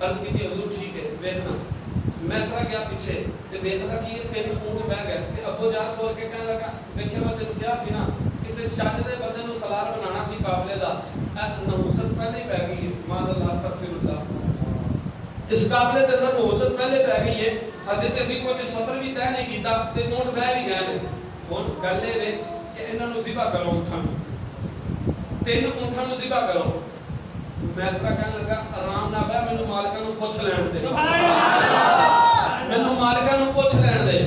अर्ज की हजूर ठीक है देखना। मैसरा गया पीछे ते देखदा कि ये 3 ऊंट बह गए ते अबू जहल बोल के कहने लगा देखिए मैं तेन क्या सी ना किसी शज दे बंदे नु सलार बनाना सी काफले दा नहुसत पहले ही पै गई है। माज़अल्लाह अस्तगफिरुल्लाह इस काफले दे अंदर नहुसत पहले पै गई है। अजे ते असीं कुछ सफर भी तय नहीं कीता ते ऊंट बह भी गए ने। हुण गल ए वे कि इन्हां नु ज़िबा करो ऊंठां नु 3 ऊंठां नु ज़िबा करो। मैसरा कहने लगा आराम ना बह मैनू मालिका नु पुछ लैण दे मैनू मालिका नु पुछ लैण दे।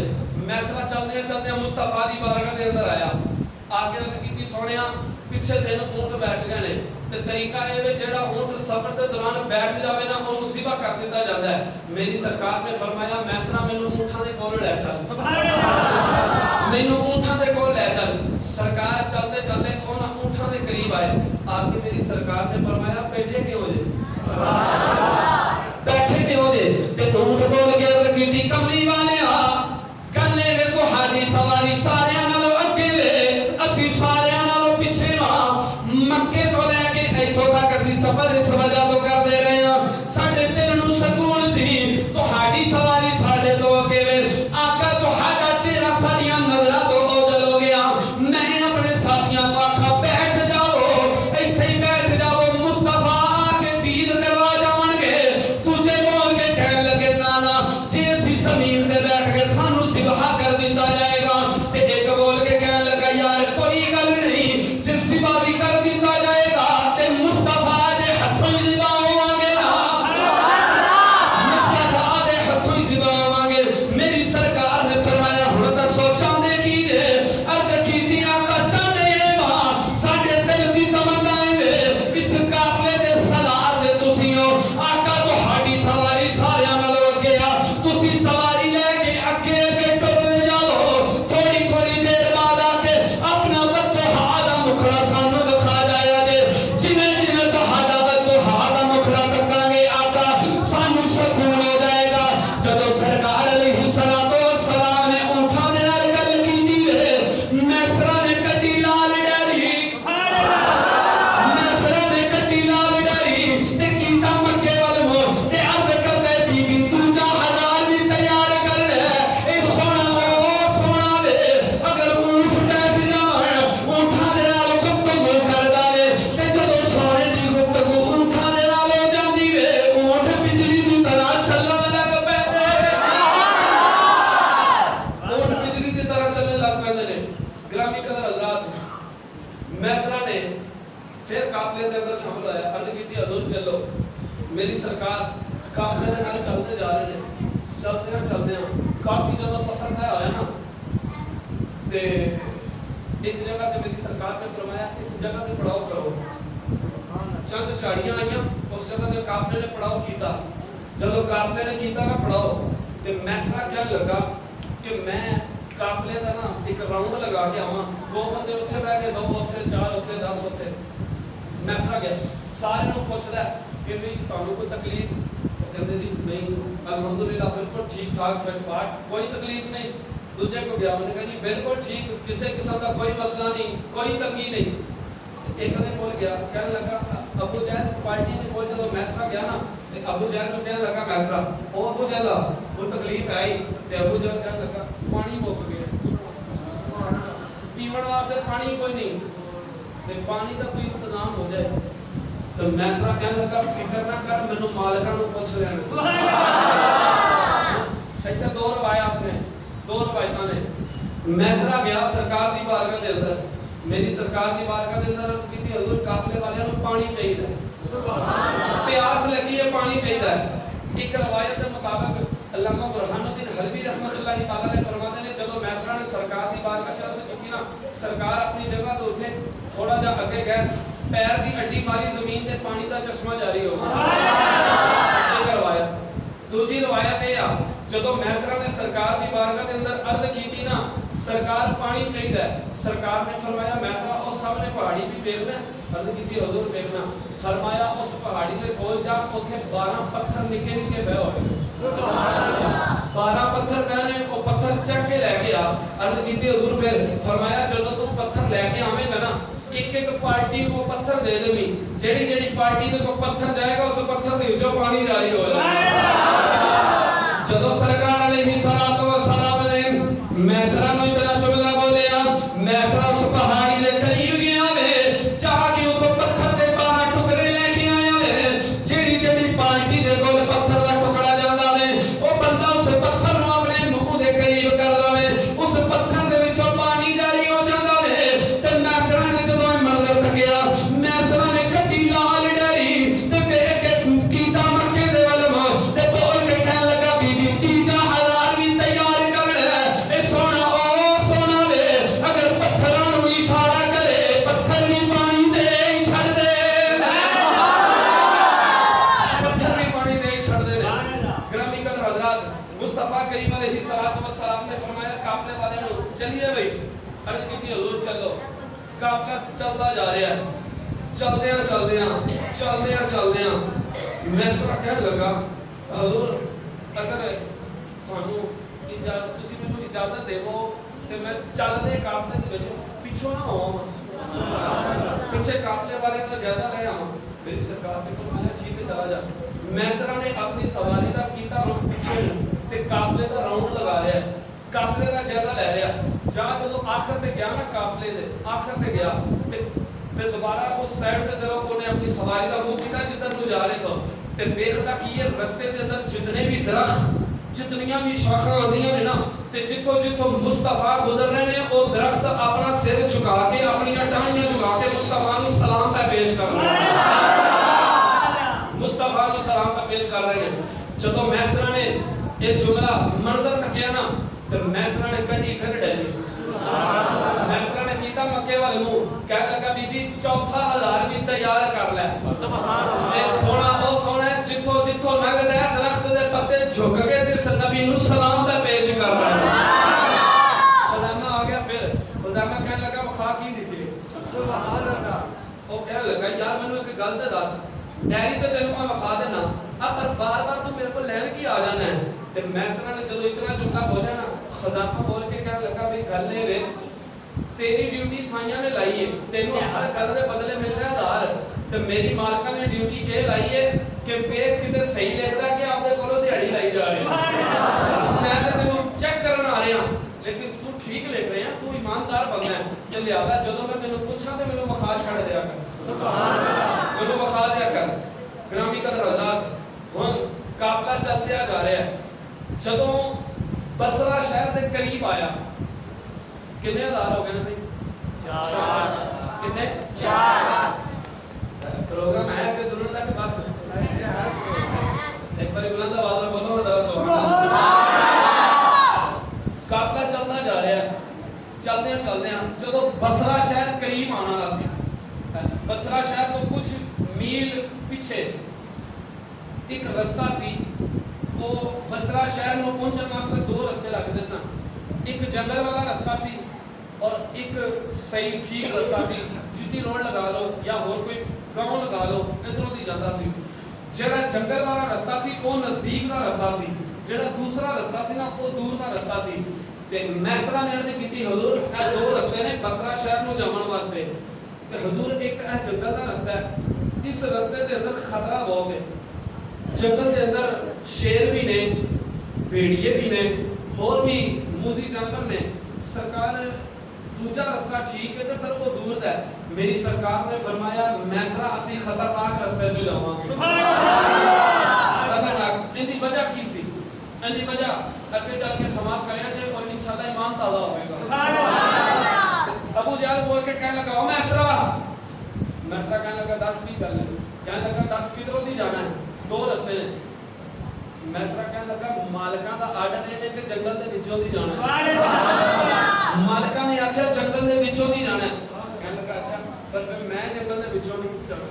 मैसरा चलदे चलदे मुस्तफा दी बारगाह दे अंदर आया आके अर्ज कीती सोहणिया पिछे 3 ऊंट बैठ गए ने ते तरीका ए वे जेड़ा ऊंट सफर दे दौरान बैठ जावे ना ओनू ज़िबा कर दिता जांदा है। मेरी सरकार ने फरमाया मैसरा मैनू ऊंठां दे कोल ले चल सुभान अल्लाह मैनू ऊंठां दे कोल ले चल। सरकार चलदे चलदे ओना ऊंठां दे करीब आए आके मेरी सरकार ने फरमाया बैठे क्यों जे सुभान अल्लाह बैठे क्यों जे ते ऊंट बोल के अर्ज कीती कमली वालिया कल्ले वे तुहाडी सवारी सारियां नालों अगे वे असी सारियां नालों पीछे वा मक्के तो लेके इथों तक असी सफर इस वजह तो करते रहे हां साडे दिल नूं सकून सी तुहाडी सवारी साडे तो अगे वे आका तुहाडा चेहरा सारियां नजरां तो ओझल हो गया। मैं अपने साथियां को आखा बैठ जाओ इत्थे ही बैठ जाओ मुस्तफा आके दीद करवा जावणगे तुझे बोल के कहने लगे ना ना जे असी जमीन ते बैठ के सानू सिबहा कर दिता जाएगा ते एक बोल के कहने लगा यार कोई गल नहीं जे सिबा भी कर दिता जाएगा ते मुस्तफा दे हथों ही सिबा होवांगे ना मुस्तफा दे हथों ही सिबा होवांगे। मेरी सरकार ने फरमाया हुण दसो चाहंदे की जे अर्ज कीती आका चाहंदे वा साडे दिल दी तमन्नाएं वे इस काफले दे सलार दे तुसी हो आका तुहाडी सवारी सारियां नालों अगे आ तुसी सवारी लेके अगे अगे टुरदे जाओ थोड़ी थोड़ी देर बाद आके अपना वतोहा दा मुखड़ा सानू दिखा जाया जे जिवें जिवें तुहाडा वतोहा दा मुखड़ा तकांगे आका सानू सकून हो जाएगा। जदों सरकार अलैहिस्सलातो वस्सलाम ने ऊंठां दे नाल गल कीती वे मैसरा ने कटी लाल डरी मैसरा ने कटी लाल डरी ते कीता मक्के वल मो ते अर्ज करदे बीबी दूजा हलाल भी तैयार कर ले ए सोना वे अगर ऊंट बैठ जावण ऊंठां दे नाल गुफ्तगू करदा वे ते जदों सोने दी गुफ्तगू ऊंठां दे नाल हो जांदी वे ऊंट बिजली दी तरह चलण लग पैंदे ऊंट बिजली दी तरह चलने लग पैंदे ने। ग्रामी कदर हज़रात मैसरा ने फिर काफले के अंदर शामिल होया अर्ज कीती हजूर चलो। मेरी सरकार काफले दे नाल चलते जा रहे ने चलते काफी ज्यादा सफर तय होया ना ते एक जगह पे मेरी सरकार ने फरमाया इस जगह पे पड़ाव करो। चंद झाड़ियां आईयां उस जगह पे काफले ने पड़ाव कीता। जब काफले ने कीता ना पड़ाव ते मैसरा क्या लगा कि मैं काफले का ना एक राउंड लगा के आवां 2 बंदे उत्थे बैठ के 2 उत्थे 4 उत्थे 10 उत्थे मैसरा गया सारे नु पूछदा कि भी ਤੁਹਾਨੂੰ कोई तकलीफ कहंदे जी नहीं अल्हम्दुलिल्लाह बिल्कुल ठीक ठाक फिट फाट कोई तकलीफ नहीं। दूजे को गया मैंने कहा जी बिल्कुल ठीक किसी किस्म का कोई मसला नहीं कोई तंगी नहीं। एक दिन बोल गया कहने लगा अबू जहल पार्टी में बोल जब मैसरा गया ना ते अबू जहल को कहने लगा मैसरा ओ अबू जहल वो तकलीफ आई ते अबू जहल कहने लगा पानी मुक गया पीवन वास्ते पानी कोई नहीं ते पानी का कोई इंतजाम हो जाए तो मैसरा कहने लगा फिक्र ना कर मैनू मालिका नु पुछ लैण इत्थे 2 रवायत ने 2 रवायतां ने। मैसरा गया सरकार दी बारगाह दे अंदर मेरी सरकार दी बारगाह दे अंदर अर्ज कीती हजूर काफले वालियां नु पानी चाहिए सुभान अल्लाह प्यास लगी है पानी चाहिए। एक रवायत के मुताबिक अल्लामा बुरहानुद्दीन हलवी रहमतुल्लाह तआला ने फरमाते ने जब मैसरा ने सरकार दी बारगाह च अर्ज कीती ना सरकार अपनी जगह तो उठे थोड़ा जा अगे गए पैर दी हड्डी मारी जमीन ते पानी दा चश्मा जारी हो गया। एक रवायत दूजी रवायत है जदों मैसरा ने सरकार दी बारगाह के अंदर अर्ज कीती ना सरकार पानी चाहिए सरकार ने फरमाया मैसरा उस सामने पहाड़ी भी देखना अर्ज कीती हजूर देखना फरमाया उस पहाड़ी के कोल जा उथे 12 पत्थर निके निके बह होए सुभान अल्लाह 12 पत्थर मैंने वो पत्थर चक के लेके आ अर्ज कीती हजूर फिर फरमाया जदों तू पत्थर लेके आवेगा ना एक एक पार्टी को पत्थर दे देवी जेड़ी जेड़ी पार्टी दे को पत्थर जाएगा उस पत्थर दे जो पानी जारी होएगा मुस्तफा करीम अलैहिस्सलातु वस्सलाम ने फरमाया काफले वाले नु चलिए भाई, अर्ज की हुजूर चलो। काफला चलता जा रहा है, चलदे मैं सरा कहने लगा हुजूर अगर थानू इजाजत तुसी मैनू इजाजत देवो ते मैं चलदे काफले दे विच पिछों ना होवां, पीछे काफले वाले का ज्यादा ले आवां। मेरी सरकार ने फरमाया ठीक है चला जा। मैसरा ने अपनी सवारी दा कीता रुख पीछे ते काफले दा राउंड लगा रहा है, काफले दा ज्यादा ले रहा। जहां जदों आखिर ते गया ना, काफले दे आखिर ते गया ते दोबारा उस साइड ते तरफ उन्हें अपनी सवारी दा मुंह कीता जिधर नु जा रहे सो ते देखदा कि ये रास्ते दे अंदर जितने भी दरख्त जितनियां भी शाखां आंदियां ने ना ते जिथों जिथों मुस्तफा गुजर रहे ने वो दरख्त अपना सिर झुका के अपनी टांगियां झुका के मुस्तफा नु सलाम पे पेश कर रहे हैं, मुस्तफा नु सलाम पे पेश कर रहे हैं। जदों मैसरा ने ये जुमला मंजर तकिया ना ते मैसरा ने कटी फिर डाली, मैसरा ने कीता मक्के वाले नु कह लगा बीबी चौथा हजार भी तैयार कर ले। सुभान अल्लाह। ए सोना ओ सोना जिथों जिथों लगदा है दरख्त दे पत्ते झुक गए ते नबी नु सलाम पे पेश कर रहा है। सलाम आ गया फिर खुदामा कहने लगा वखा की दिखे। सुभान अल्लाह। ओ कहने लगा यार मैनू एक गल ते दस, डैरी ते तेनू मैं वखा देना अब पर बार-बार तू मेरे को लेने की आ जाना है। ते मैसरा ने जदों इतना जुमला बोला ना खुदामा बोल के कहने लगा भाई गल ए वे तेरी ड्यूटी साइयां ने लाई है, तेनू हर गल दे बदले मिलना आधार ते मेरी मालका ने ड्यूटी ए लाई है कि पेट किते सही लिखदा कि आपदे कोलों दिहाड़ी लाई जा रही है। मैं ते तेनू चेक करन आ रहा लेकिन तू ठीक लिख रहे हैं, तू ईमानदार बंदा है ते लिहाजा जदों मैं तेनू पूछां ते मेनू वखा छड़ दिया कर। सुभान अल्लाह। मेनू वखा दिया कर। ग्रामी कदर हज़रात हुन काफला चलदे जा रहा है, जदों बसरा शहर के करीब आया कितने हजार हो गए ना भाई? चार। कितने? चार। प्रोग्राम है कि सुनने तक बस एक बार बुलंद आवाज में बोलो सुभान अल्लाह। काफला चलता जा रहा है, चलदे जदों बसरा शहर करीब आना ला सी, बसरा शहर तो कुछ मील पीछे एक रास्ता सी। वो बसरा शहर में पहुंचने वास्ते दो रास्ते लगते सन, एक जंगल वाला रास्ता सी और एक सही ठीक रास्ता सी, जीटी रोड लगा लो या और कोई गांव लगा लो इधरों दी जाता सी। जेड़ा जंगल वाला रास्ता सी वो नजदीक दा रास्ता सी, जेड़ा दूसरा रास्ता सी ना वो दूर दा रास्ता सी। ते मैसरा ने अर्ज कीती हुजूर ए दो रास्ते ने बसरा शहर नु जावन वास्ते ते हुजूर एक ए जंगल दा रास्ता है, इस रास्ते दे अंदर खतरा बहुत है, जंगल के अंदर शेर भी ने, भेड़िए भी ने, और भी मूजी जानवर ने। सरकार दूसरा रास्ता ठीक है तो पर वो दूर है। मेरी सरकार ने फरमाया मैसरा असी खतरनाक रास्ते जो जावांगे। खतरनाक इनकी वजह की सी, इनकी वजह अगे चल के समाप्त करेंगे और इंशाल्लाह ईमान ताज़ा होगा। अबू जहल बोल के कहने लगा ओ मैसरा कहने लगा 10 की गल है, कहने लगा 10 किधरों दी जाना है, दो रास्ते ने। मैसरा कहने लगा मालिका दा आर्डर है कि जंगल दे विचों दी जाना है। मालिका ने आखिया जंगल दे विचों दी जाना है। कहने लगा अच्छा पर फिर मैं जंगल दे विचों नहीं जाना,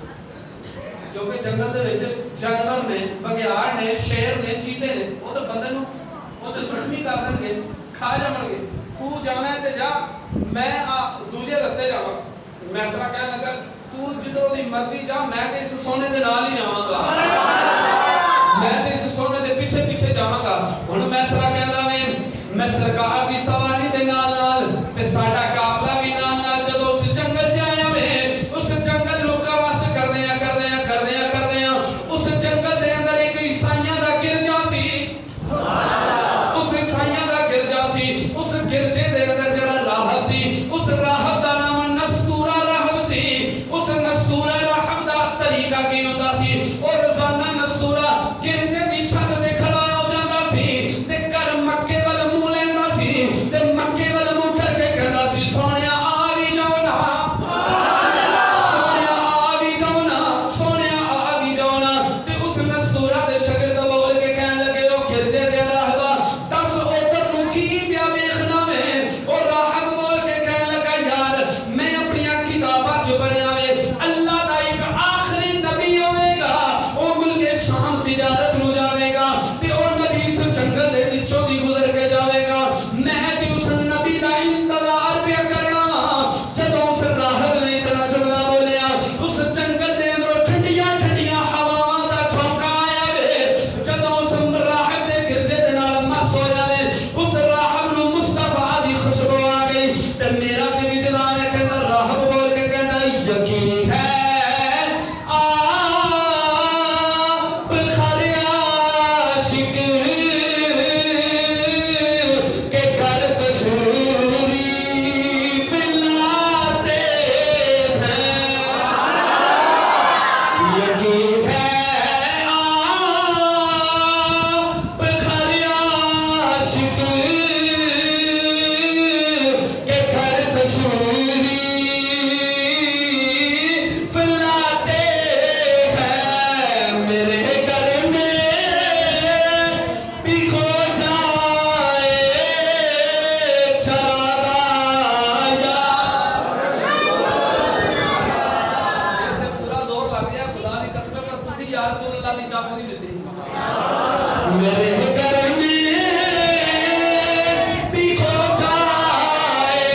क्योंकि जंगल दे विच जानवर ने, बघियाड़ ने, शेर ने, चीते ने, वो तो बंदे नु वो तो जख्मी कर देंगे, खा जावणगे। तू जाना है ते जा, मैं दूसरे रास्ते जावां। मैसरा कहने लगा तू जिधरों दी मर्जी जा, मैं ते इस सोने दे नाल ही जावांगा, मैं ते इस सोने दे पीछे पीछे जावांगा। हुन मैसरा कहंदा ने मैं सरकार दी सवारी दे नाल नाल ते साडा काफला भी नाल नाल जदों उस जंगल च आया वे, उस जंगल लुका वास करदे उस जंगल दे अंदर एक ईसाइयां दा गिरजा सी। सुभान अल्लाह। उस ईसाइयां दा गिरजा सी, उस गिरजे दे अंदर जेड़ा राहब सी, उस राहब दा नाम नस्तूरा राहब सी। उस नस्तूरा राहब दा तरीका की हुंदा सी, और रोजाना नस्तूरा गिरजे दी छत ते खड़ा हो जांदा सी ते कर मक्के वाल मुंह लेंदा सी ते मक्के वाल मुंह करके कहंदा सी सोनिया आ भी जाओ ना, सुभान अल्लाह, सोनिया आ भी जाओ ना, सोनिया आ भी जाओ ना। ते उस नस्तूरा दे शागिर्द बोल के कहने लगे ओ गिरजे दे राहबा दस उधर नु की पिया वेखना वे। और राहब बोल के कहने लगा यार मैं अपनी किताबां च पढ़िया वे अल्लाह दा एक आखिरी नबी होवेगा, ओ मुल्के शाम तिजारत नु जावेगा ते ओ नबी इस जंगल दे विच मेरे घर में भी खो जाए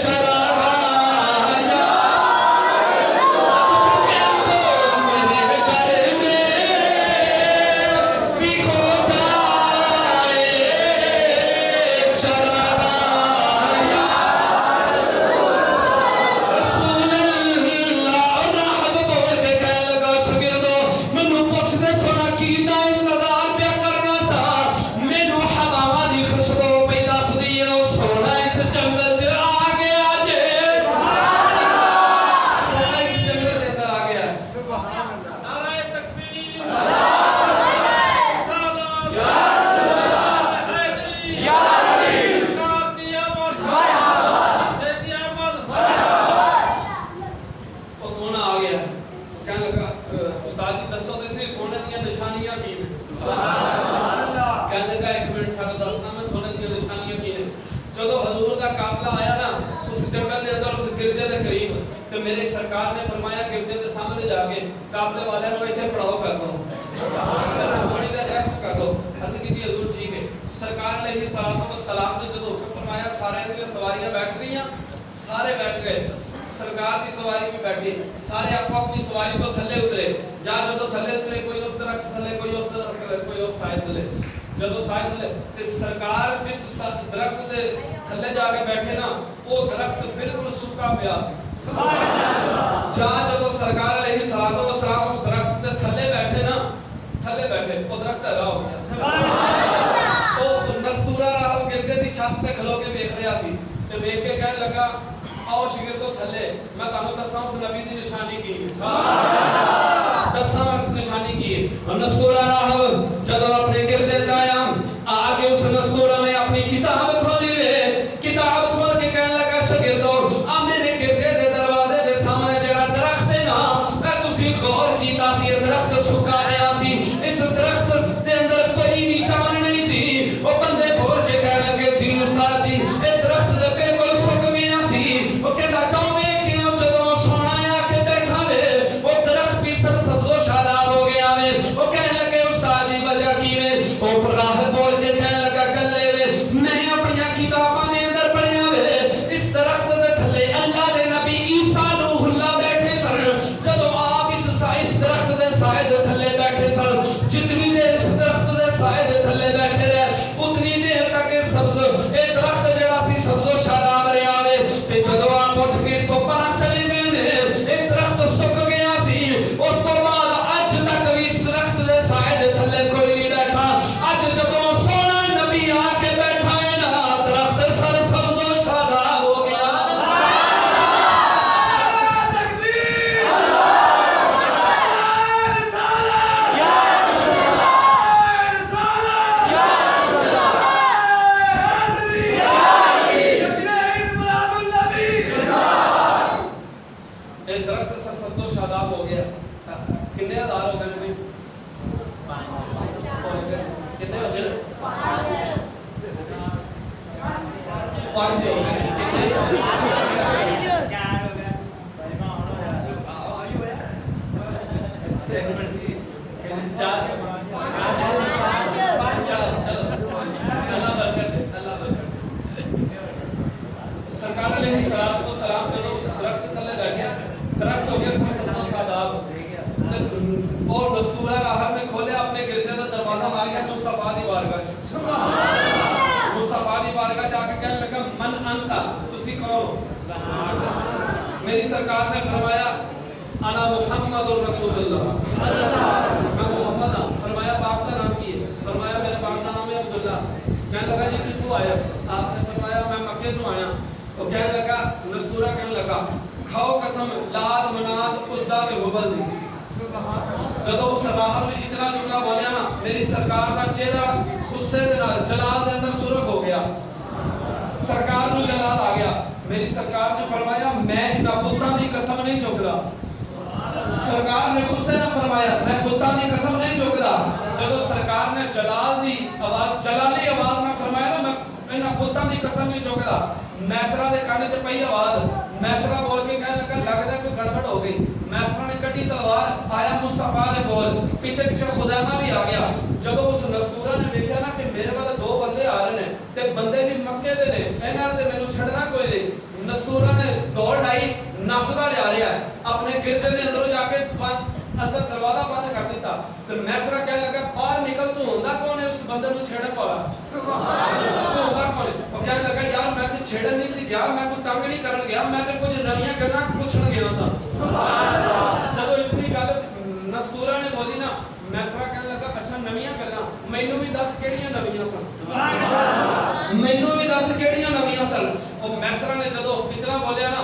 चरागाया, मेरे घर में भी खो जाए चरागाया। रसूल अल्लाह रहब बोल के कहने लगा शागिर्दो मैनू पुछदे सोना की ना इंतजार पे करना सा, मैनू हवावां दी खुशबू पई दसदी है ओ सोना इस जंगल च आ गया जे, सोना इस जंगल के अंदर आ गया है। नाराए तकबीर वो सोना आ गया है। कहने लगा उस्ताद जी दसो तो सही सोने दी निशानियां की ने। कहने लगा एक मिनट ठहरो दसना मैं सोने दी निशानियां की ने। जदों हजूर का काफिला आया ना उस जंगल के अंदर उस गिरजे के करीब, तो मेरे सरकार ने फरमाया गिरजे के सामने जाके काफिले वाले को इथे पड़ाव कर दो, थोड़ी देर रेस्ट कर दो। अर्ज की जी हजूर ठीक है। सरकार ने ही सलाम ने जदों हुक्म फरमाया सारे दी सवारियां बैठ गईयां, सारे बैठ गए, सरकार की सवारी भी बैठी, सारे आपको अपनी सवारी को थल्ले उतरे। जा जो थल्ले उतरे, कोई उस तरफ थल्ले, कोई उस तरफ थल्ले, कोई उस साइड थल्ले। जदों साइड थल्ले ते सरकार जिस दरख्त दे थल्ले जाके बैठे ना वो दरख्त बिल्कुल सूखा पिया सी। जा जदों सरकार अलैहिस्सलाम उस दरख्त दे थल्ले बैठे ना, थल्ले बैठे वो दरख्त हरा हो गया। तो नस्तूरा राहब गिरजे दी छत ते खलो के देख रहा सी ते देख के कहने लगा आओ शागिर्दो थल्ले मैं तुहानू दसां उस नबी दी निशानी की दसां निशानी की। नस्तूरा राहब जदों अपने गिरजे च आया, आगे उस नस्तूरा ने अपनी किताब खोली वे, किताब खोल के कहने लगा शागिर्दो आ मेरे गिरजे दे दरवाजे दे सामने जेड़ा दरख्त है ना मैं तुसी गौर कीता सी, ये दरख्त सुक्का गया सी, इस दरख्त दे अंदर कोई भी जान नहीं सी। वो बंदे बोल के कहने लगे जी उस्ताद जी ये दरख्त दे बिल्कुल सुक गया सी। वो कहता जाओ मैं कि जदों सोना आके बैठा वे वो दरख्त भी सब्ज़ो शादाब हो गया वे। वो कहने लगे उस्ताद जी वजह की वे, वो राहब बोल के कहने लगा कल्ले वे मैं अपनी किताबां दे अंदर पढ़िया वे इस दरख्त दे थल्ले अल्लाह दे नबी ईसा रूहुल्लाह बैठे सन। जदों आप इस दरख्त दे साए दे थल्ले बैठे सन, जितनी देर इस दरख्त दे साए दे थल्ले बैठे रहे उतनी देर तक ये सब्ज़ ये दरख्त जेड़ा सी सब्ज़ो शादाब रहा वे। ते जदों आप उठ के तो पर चले गए ने ये दरख्त सुक गया सी। उस तो बाद अज तक भी इस दरख्त दे साए दे थल्ले कोई नहीं बैठा। अज जदों सोना नबी आके बैठा है ना दरख्त सर सब्ज़ो शादाब हो गया। ये दरख्त सब्ज़ो शादाब हो गया। कितने हजार हो गए कोई कितने हो गए? पांच हो गए। एक मिनट चार चलो अल्लाह बरकत दे, अल्लाह बरकत दे। सरकार अलैहिस्सलाम को सलाम करो उस दरख्त थल्ले बैठे, दरख्त हो गया सब्ज़ो शादाब। और नस्तूरा राहब ने खोले अपने गिरजे का दरवाजा मार गया मुस्तफा दी बारगाह च। मुस्तफा दी बारगाह च आके कहने लगा मन अंता तुसी कौन हो? मेरी सरकार ने फरमाया अना मुहम्मदुर रसूलुल्लाह मैं मोहम्मद हूं। फरमाया बाप का नाम की है? फरमाया मेरे बाप का नाम है अब्दुल्ला। कहने लगा जी कितों आया? आपने फरमाया मैं मक्के से आया। तो कहने लगा नस्तूरा कहने लगा खाओ कसम लात मनात उज़्ज़ा ते हुबल दी। जदों उस राहब ने इतना जुमला बोलिया ना मेरी सरकार का चेहरा गुस्से दे नाल जलाल दे अंदर सुरख हो गया। सरकार ਨੂੰ जलाल आ गया। मेरी सरकार ने फरमाया मैं इन्हां बुतां दी कसम नहीं चुकदा। सरकार ने गुस्से में फरमाया मैं बुतां दी कसम नहीं चुकदा। जदों सरकार ने जलाल दी आवाज जलाली आवाज में फरमाया ना मैं इन्हां बुतां दी कसम नहीं चुकदा। मैसरा दे कान च पई आवाज मैसरा बोल के कहने लगा लगदा कोई गड़बड़ हो गई। मैसरा ने कटी तलवार आया मुस्तफा दे कोल पीछे पीछे खुदैमा भी आ गया जब उस नस्तूरा ने देखा ना कि मेरे वाले दो बंदे आ रहे हैं ते बंदे भी मक्के दे ने इन्हां ते मेनू छड़ना कोई नहीं नस्तूरा ने दौड़ लाई नसदा जा रहा है अपने गिरजे दे अंदर जाके अंदर दरवाजा बंद कर दिता तो मैसरा कहने लगा बाहर निकल तू होंदा कौन है उस बंदे नु छेड़न वाला सुभान अल्लाह तू होंदा कौन है और कहने लगा यार मैं तो छेड़न नहीं सी गया मैं कोई तंग नहीं करन गया मैं तो कुछ नवीं गल्लां पूछन गया सा सुभान अल्लाह जब इतनी गल नस्तूरा ने बोली ना मैसरा कहने लगा अच्छा नवीं गल्लां मैनू भी दस केड़ियां नवीं सन सुभान अल्लाह मैनू भी दस केड़ियां नवीं सन और मैसरा ने जदों इतना बोलिया ना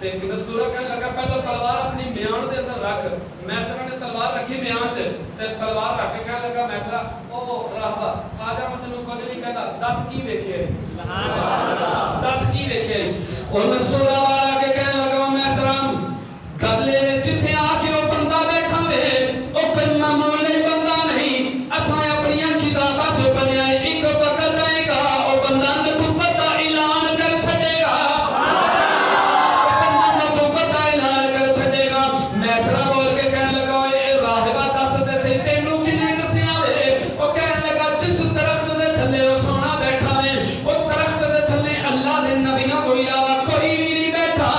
ते नस्तूरा कहने लगा पहले तलवार अपनी म्यान दे अंदर रख मैसरा ने तलवार रखी म्यान च ते तलवार रख के कहने लगा मैसरा ओ राहबा आ जा मैं तैनूं कुछ नहीं कहता दस की वेखे सुभान अल्लाह दस की वेखे और नस्तूरा वाला के कहने लगा मैसरा गले ने जिथे आके ओ बंदा बैठा वे ओ कोई मामूली बंदा नहीं असां अपनी किताबां च पढ़िया एक वक्त आएगा ओ बंदा नबुव्वत दा ऐलान कर छड़ेगा मैसरा बोल के कहने लगा ए राहिबा दस ते सही तेनू किने दसिया वे ओ कहने लगा जिस दरख्त दे थल्ले ओ सोना बैठा वे ओ दरख्त दे थल्ले अल्लाह दे नबियां कोई इलावा कोई भी नहीं बैठा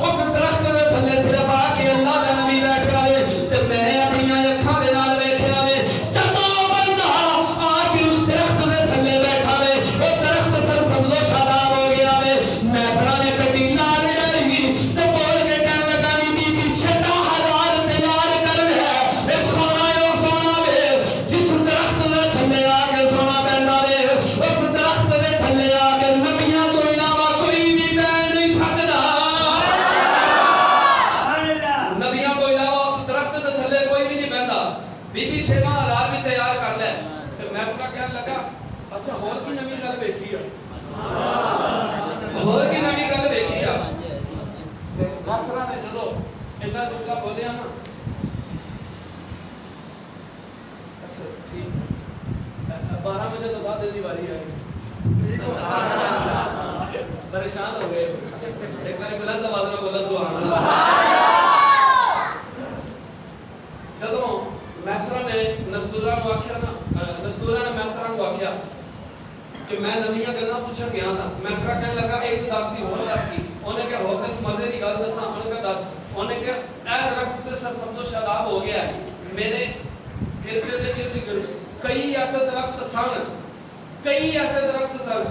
उस दरख्त दे थल्ले सिर्फ आके अल्लाह दा नबी बैठा वे ते मैं अपनी अखां दे नाल वेखिया वे जदों बंदा आके उस दरख्त दे थल्ले बैठा वे ओ दरख्त सरसब्ज़ो शादाब हो गया वे मैसरा ने कटी नाल डरी ते बोल के कहने लगा बीबी छटा बीबी 6,000 भी तैयार कर ले ते मैसरा कहने लगा अच्छा होर की नवी गल वेखी है होर की नवी गल वेखी है ते मैसरा ने जदों इतना जुमला बोलिया ना अच्छा ठीक 12 बजे तो बाद जल्दी वारी आई परेशान हो गए एक बार बुलंद आवाज में बोला सुभान अल्लाह जदों मैसरा ने नस्तूरा नु आख्या ना नस्तूरा ने मैसरा नु आख्या कि मैं नवीं गल्लां पूछन गया सा मैसरा कहने लगा एक दस दी होर दस की ओने कहा होर तेन मजे की गल दसा ओने कहा दस ओने कहा ए दरख्त ते सर समझो शादाब हो गया मेरे गिरजे दे गिर्द कई ऐसे दरख्त सन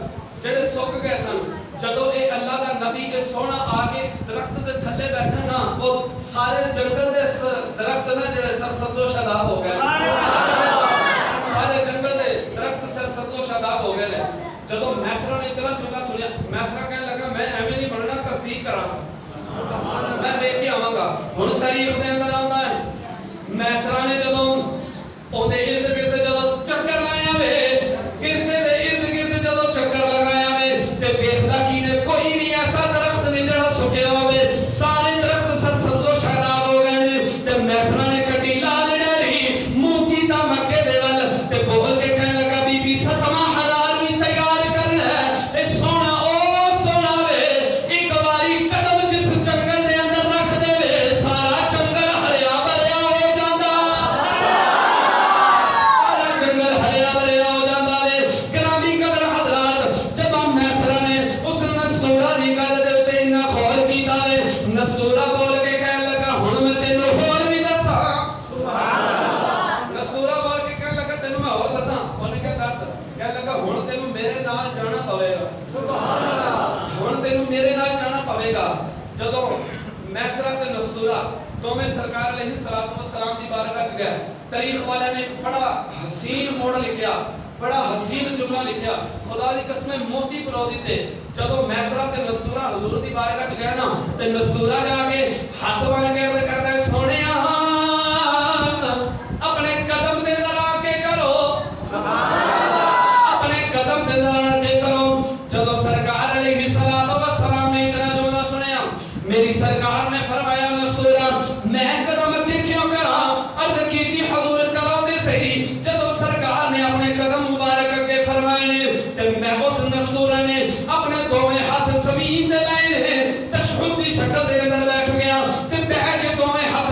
जेड़े सुक गए सन जदों ए अल्लाह दा नबी के सोना आके इस दरख्त दे थल्ले बैठा ना वो सारे जंगल दे दरख्त ना जेड़े सरसब्ज़ो शादाब हो गए सारे जंगल दे दरख्त सरसब्ज़ो शादाब हो गए जदों मैसरा ने इतना जुमला सुनिया मैसरा कहने लगा मैं एवें नहीं बनना तस्दीक करांगा मैं देख के आवांगा हुन शरीफ दे अंदर आंदा है मैसरा ने जदों ओदे इर्द गिर्द जदों चक्कर लाया वे गिरजे दे इर्द गिर्द जदों चक्कर लगाया वे ते देखदा की ने कोई भी ऐसा दरख्त नहीं जड़ा सुकिया होवे सारे दरख्त सरसब्ज़ो शादाब हो गए ने ते मैसरा ने कटी लाल डरी मुंह कीता मक्के दे वल ते बोल के कहने लगा बीबी 7,000 भी तैयार कर ले ए सोना ओ सोना वे एक बारी कदम जिस जंगल दे अंदर रख दे वे सारा जंगल हरिया भरिया हो जांदा सारा जंगल हरिया भरिया हो जांदा वे ग्रामी कदर हजरात जदों मैसरा ने उस नस्तूरा दी गल दे उत्ते इन्ना खौल कीता वे नस्तूरा बोल के कहने लगा हुण मैं तैनूं होर भी दसां सुभान अल्लाह नस्तूरा बोल के कहने लगा तैनूं मैं होर दसां ओने कहा दस कहने लगा हुण तैनूं मेरे नाल जाना पवेगा सुभान अल्लाह हुण तैनूं मेरे नाल जाना पवेगा जदों मैसरा ते नस्तूरा दोवें सरकार अलैहिस्सलातु वस्सलाम दी बारगाह च गए तारीख वाले ने एक बड़ा हसीन मोड़ लिखिया बड़ा हसीन जुमला लिखिया खुदा दी कसम मोती परो दिते जदों मैसरा ते नस्तूरा हुजूर दी बारगाह च गए ना ते नस्तूरा जाके हाथ बन के अर्ज करदा है सोहणिया अपने कदम दे जरा के करो सुभान अल्लाह अपने कदम दे जरा के करो जदों सरकार अलैहिस्सलातु वस्सलाम ने इतना जुमला सुनया मेरी सरकार ने फरमाया नस्तूरा मैं कदम फिर क्यों करा अर्ज कीती हुजूर करो दे सही जदों सरकार ने अपने कदम मुबारक के फरमाए ने ते मैं उस नस्तूरा ने अपने दोवें हाथ जमीन ते लाए ने तशहुद दी शक्ल दे अंदर बैठ गया ते बैठ के दोवें हाथ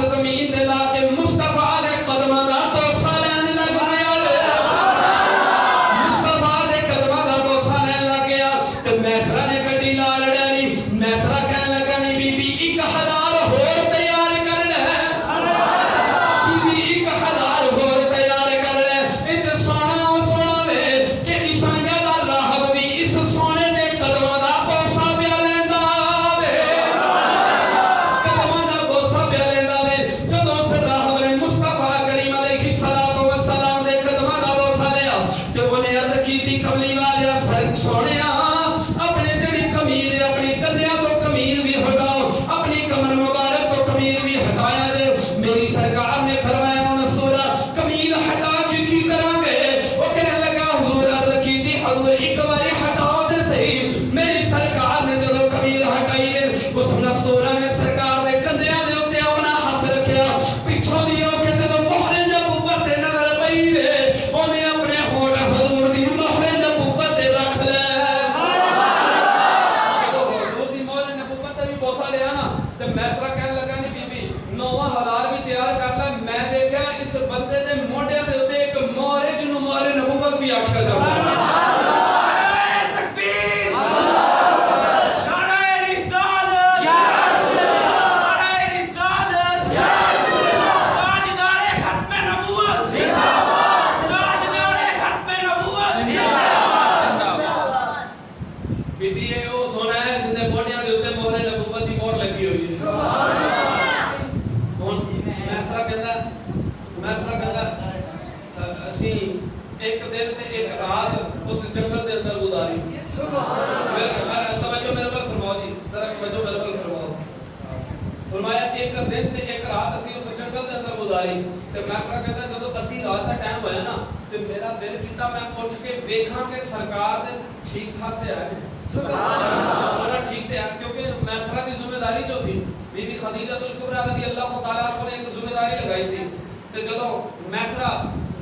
असी एक दिन ते एक रात उस जंगल के अंदर गुजारी। तवज्जो मेरे पर फरमाओ जी, जरा तवज्जो मेरे पर फरमाओ। फरमाया एक दिन ते एक रात असी उस जंगल के अंदर गुजारी। ते मैसरा कहता जदों अद्धी रात का टाइम होया ना ते मेरा दिल कीता मैं उठ के वेखां कि सरकार दे ठीक ठाक ते है। सुभान अल्लाह, ठीक ते है, क्योंकि मैसरा की जिम्मेदारी जो सी बीबी खदीजतुल कुबरा रज़ी अल्लाह तआला अन्हा ने एक जिम्मेदारी लगाई सी। ते जदों मैसरा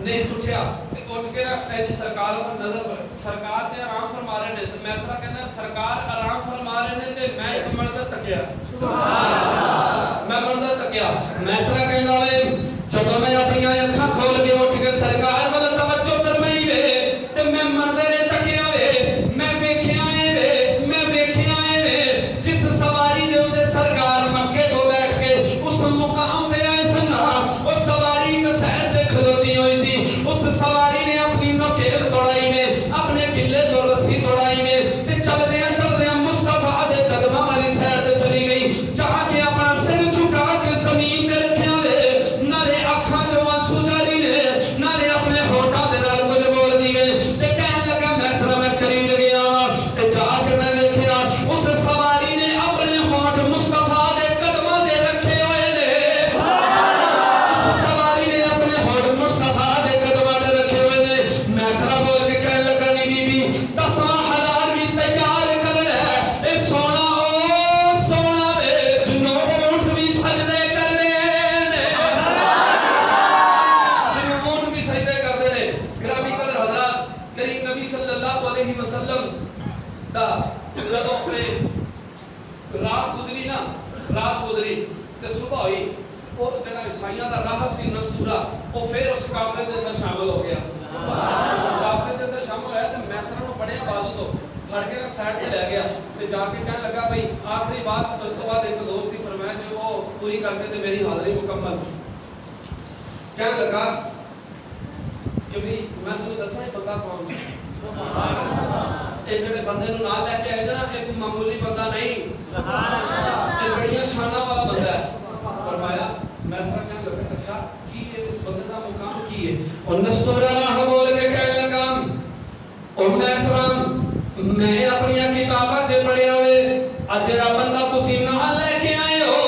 ने उठया ते उठ के ना सरकार को नजर सरकार ते आराम फरमा रहे ने। ते मैसरा कहना सरकार आराम फरमा रहे ने ते मैं एक मंजर तकिया। सुभान अल्लाह, मैं मंजर तकिया। मैसरा कहना वे जब मैं अपनी अखां खोल के उठ के सरकार वाल तवज्जो फरमाई वे ते मैं मंजर तकिया वे मैं वेखिया वे जिस सवारी दे उते सरकार मक्के तो बैठ के उस मुकाम पे आए सन उस सवारी के सैर ते खलोती हुई सी। उस सवारी ने अपनी नकेल तोड़ाई में अपने किले तो रस्सी तोड़ाई में ते चलदे मुस्तफा दे कदमां वाली सैर ते चली गई। जाके अपना सिर झुका के जमीन ते रखया वे नाले अखां चों आंसू जारी ने नाले अपने होठां दे नाल कुछ बोल दिए ते कहन लगा मैसरा मैं करीब गया ते जाके मैं देखया उस सवारी ने अपने होठ मुस्तफा दे कदमां दे रखे हुए ने। उस सवारी ने अपने होठ मुस्तफा दे कदमां दे रखे हुए ने। मैसरा बोल के कहन लगा नी बीबी 10,000 भी तैयार कर ले ए सोना ओ सोना वे जिन्हों ऊंट भी सजदे करने ने जिन्हों ऊंट भी सजदे करदे ने। गिरामी कदर हजरात करीम नबी सल्लल्लाहु अलैहि वसल्लम दा जदों से रात गुजरी ते सुबह हुई और जड़ा ईसाइयां दा राहब सी नस्तूरा वो फिर उस काफले दे अंदर शामिल हो गया। काफले दे अंदर शामिल होया ते मैसरा नु बड़े बाजू तो फड़ के ना साइड पे ले गया ते जाके कहने लगा भाई आखिरी बात उस तो बाद एक दोस्त की फरमाइश है वो पूरी करके ते मेरी हाजिरी मुकम्मल। कहने लगा कि भाई मैं तुझे दसा ये बंदा कौन है। सुभान अल्लाह, ये जेड़े बंदे नु नाल लेके आए ना एक मामूली बंदा नहीं। सुभान अल्लाह, ये बड़ियां शाना वाला बंदा है। फरमाया मैसरा कहने लगा अच्छा की है इस बंदे का मुकाम की है। और नस्तूरा राह बोल के कहने लगा ओ मैसरा मैं अपनी किताबां से पढ़िया वे अज जेड़ा बंदा तुसी नाल लेके आए हो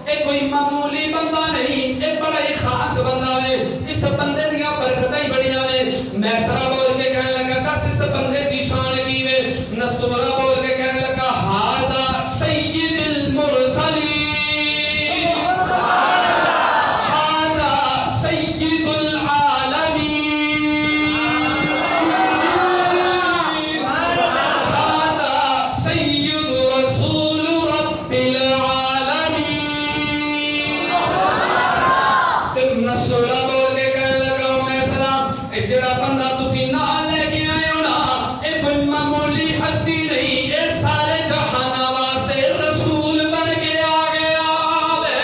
ये कोई मामूली बंदा नहीं ये बड़ा ही खास बंदा वे। इस बंदे दियां बरकतां ही बड़ियां ने। मैसरा बोल के कहने लगा दस इस बंदे दी शान की वे। नस्तूरा बोल के कहने लगा हादा सय्यिदुल मुरसलीन हादा सय्यिदुल आलमीन हादा सय्यिदु रसूल रब्बिल आलमीन। ते नस्तूरा बोल के कहने लगा मैसरा ए जेड़ा बंदा तुसी नाल लेके आए हो ना ए कोई मामूली हस्ती नहीं ए सारे जहाना वास्ते रसूल बन के आ गया वे।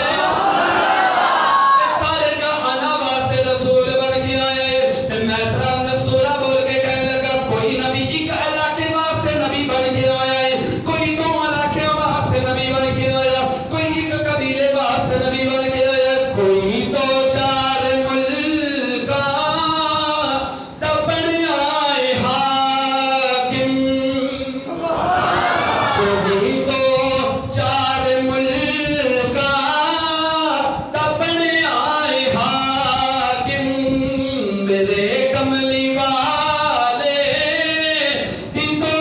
ए सारे जहाना वास्ते रसूल बन के आया है। ते मैसरा नस्तूरा बोल के कहने लगा कोई नबी एक इलाके वास्ते नबी बन के आया है कोई दो इलाके वास्ते नबी बन के आया कोई एक कबीले वास्ते नबी बन के आया कोई दो चार मुल्का तब बन आए हाकिम। कोई दो चार मुल्का तब बन आए हाकिम मेरे कमली वाले दी तो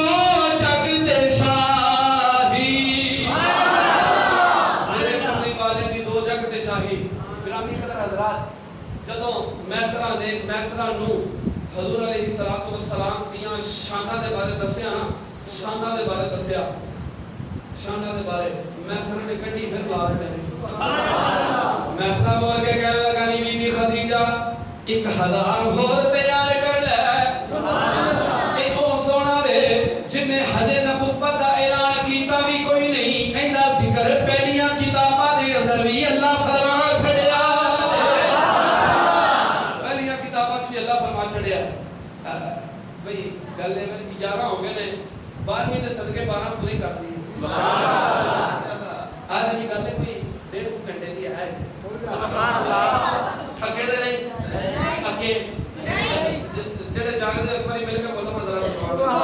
जग दे शाही। मेरे कमली वाले दी दो जग ते शाही। गिरामी कदर हजरात जदों मैसरा नु हजूर अलैहिस्सलातु वस्सलाम दियां शानां दे बारे दस्या ना शानां दे बारे मैसरा ने कड्डी फिर बाहर डाली। मैसरा बोल के कहने लगा नी बीबी खदीजा 1000 होर तैयार कर ले। ए ओ सोना वे जिन्ने हजे नबुव्वत दा ऐलान कीता भी कोई नहीं इंदा जिक्र पहलियां किताबां दे अंदर भी अल्लाह फरमा छड़िया। पहलियां किताबां च भी अल्लाह फरमा छड़िया। भाई गल 11 हो गए ने 12वीं दे सदके 12 पूरी कर दी। आज की गल कोई 1.5 घंटे की है। सुभान अल्लाह, थके दे नहीं थके जेड़े जागदे एक बारी मिल के बोलो हज़रा सुभान अल्लाह।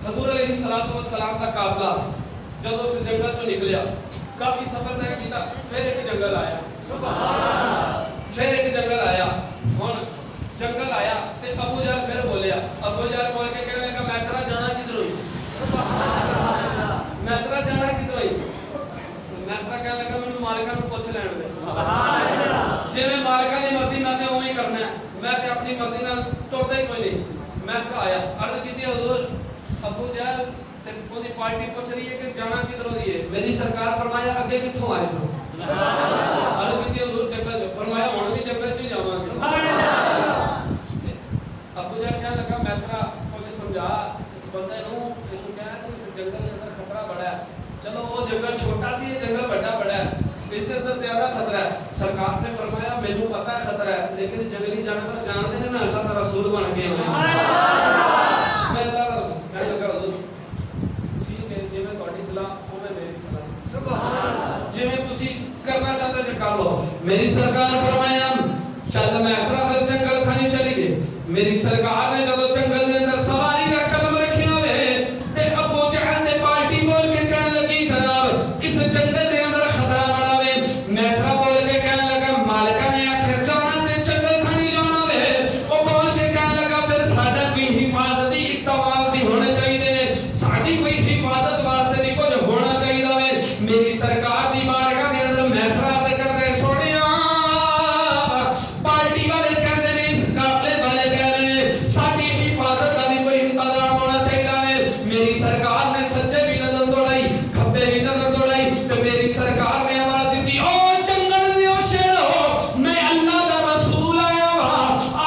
हजूर अलैहिस्सलातु वस्सलाम का काफिला जब उस जंगल से निकलिया, काफी सफर तय किया, फिर एक जंगल आया, फिर एक जंगल आया। हुन जंगल आया ते अबू जहल फिर बोलिया, अबू जहल बोल के कहने लगा मैसरा जाना किधरों ही, मैसरा जाना किधरों ही। मैसरा कहने लगा मैंने मालिका को पूछ लैण दे, जिवें मालिका दी मर्जी मैं ते उवें ही करना है, मैं ते अपनी मर्जी नाल टुरदा ही कोई नहीं। मैसरा आया, अर्ज कीती हजूर अबू जहल ते ओदी पार्टी पूछ रही है कि जाना किधरों दी है। मेरी सरकार फरमाया अगे कित्थों आए सो, अर्ज कीती हजूर जंगल जो, फरमाया हुण भी जंगल च ही जावांगे। अबू जहल कहने लगा मैसरा को समझा इस बंदे नूं कि तू कह कि इस जंगल के अंदर खतरा बड़ा है, चलो वो जंगल छोटा सी है, जंगल बड़ा बड़ा है, इसके अंदर ज्यादा खतरा है। सरकार ने फरमाया मैनू पता है खतरा है, लेकिन जंगली जानवर जानते हैं मैं अल्लाह का रसूल बन के आया, मैं अल्लाह का रसूल। मैं लगा हजूर ठीक है जिवें तुहाडी सलाह उवें मेरी सलाह, सुभान अल्लाह, जिवें तुसी करना चाहते जे कर लो। मेरी सरकार फरमाया चल मैसरा फिर जंगल खानी चली गई। मेरी सरकार ने जब जंगल के अंदर सवारी का कदम रखी होवे ते अबू जहल ने पार्टी बोल के कहने लगी जनाब इस जंगल के अंदर खतरा बड़ा वे। मैसरा बोल के कहने लगा मालिका ने आखिर जाना ते जंगल खानी जाना वे। ओ बोल के कहने लगा फिर साडा कोई हिफाजती इकदाम भी होने चाहिए ने, साडी कोई हिफाजत वास्ते भी कुछ होना चाहिए वे। मेरी सरकार दी बारगाह के अंदर मैसरा ते करते सोनिया पार्टी वाले कहते ने इस काफले वाले कह रहे ने साडी हिफाजत का भी कोई इंतजाम होना चाहिए वे। मेरी सरकार ने सज्जे भी नजर दौड़ाई खब्बे भी नजर दौड़ाई तो मेरी सरकार ने आवाज दी ओ जंगल दियो शेरो मैं अल्लाह का रसूल आया वा,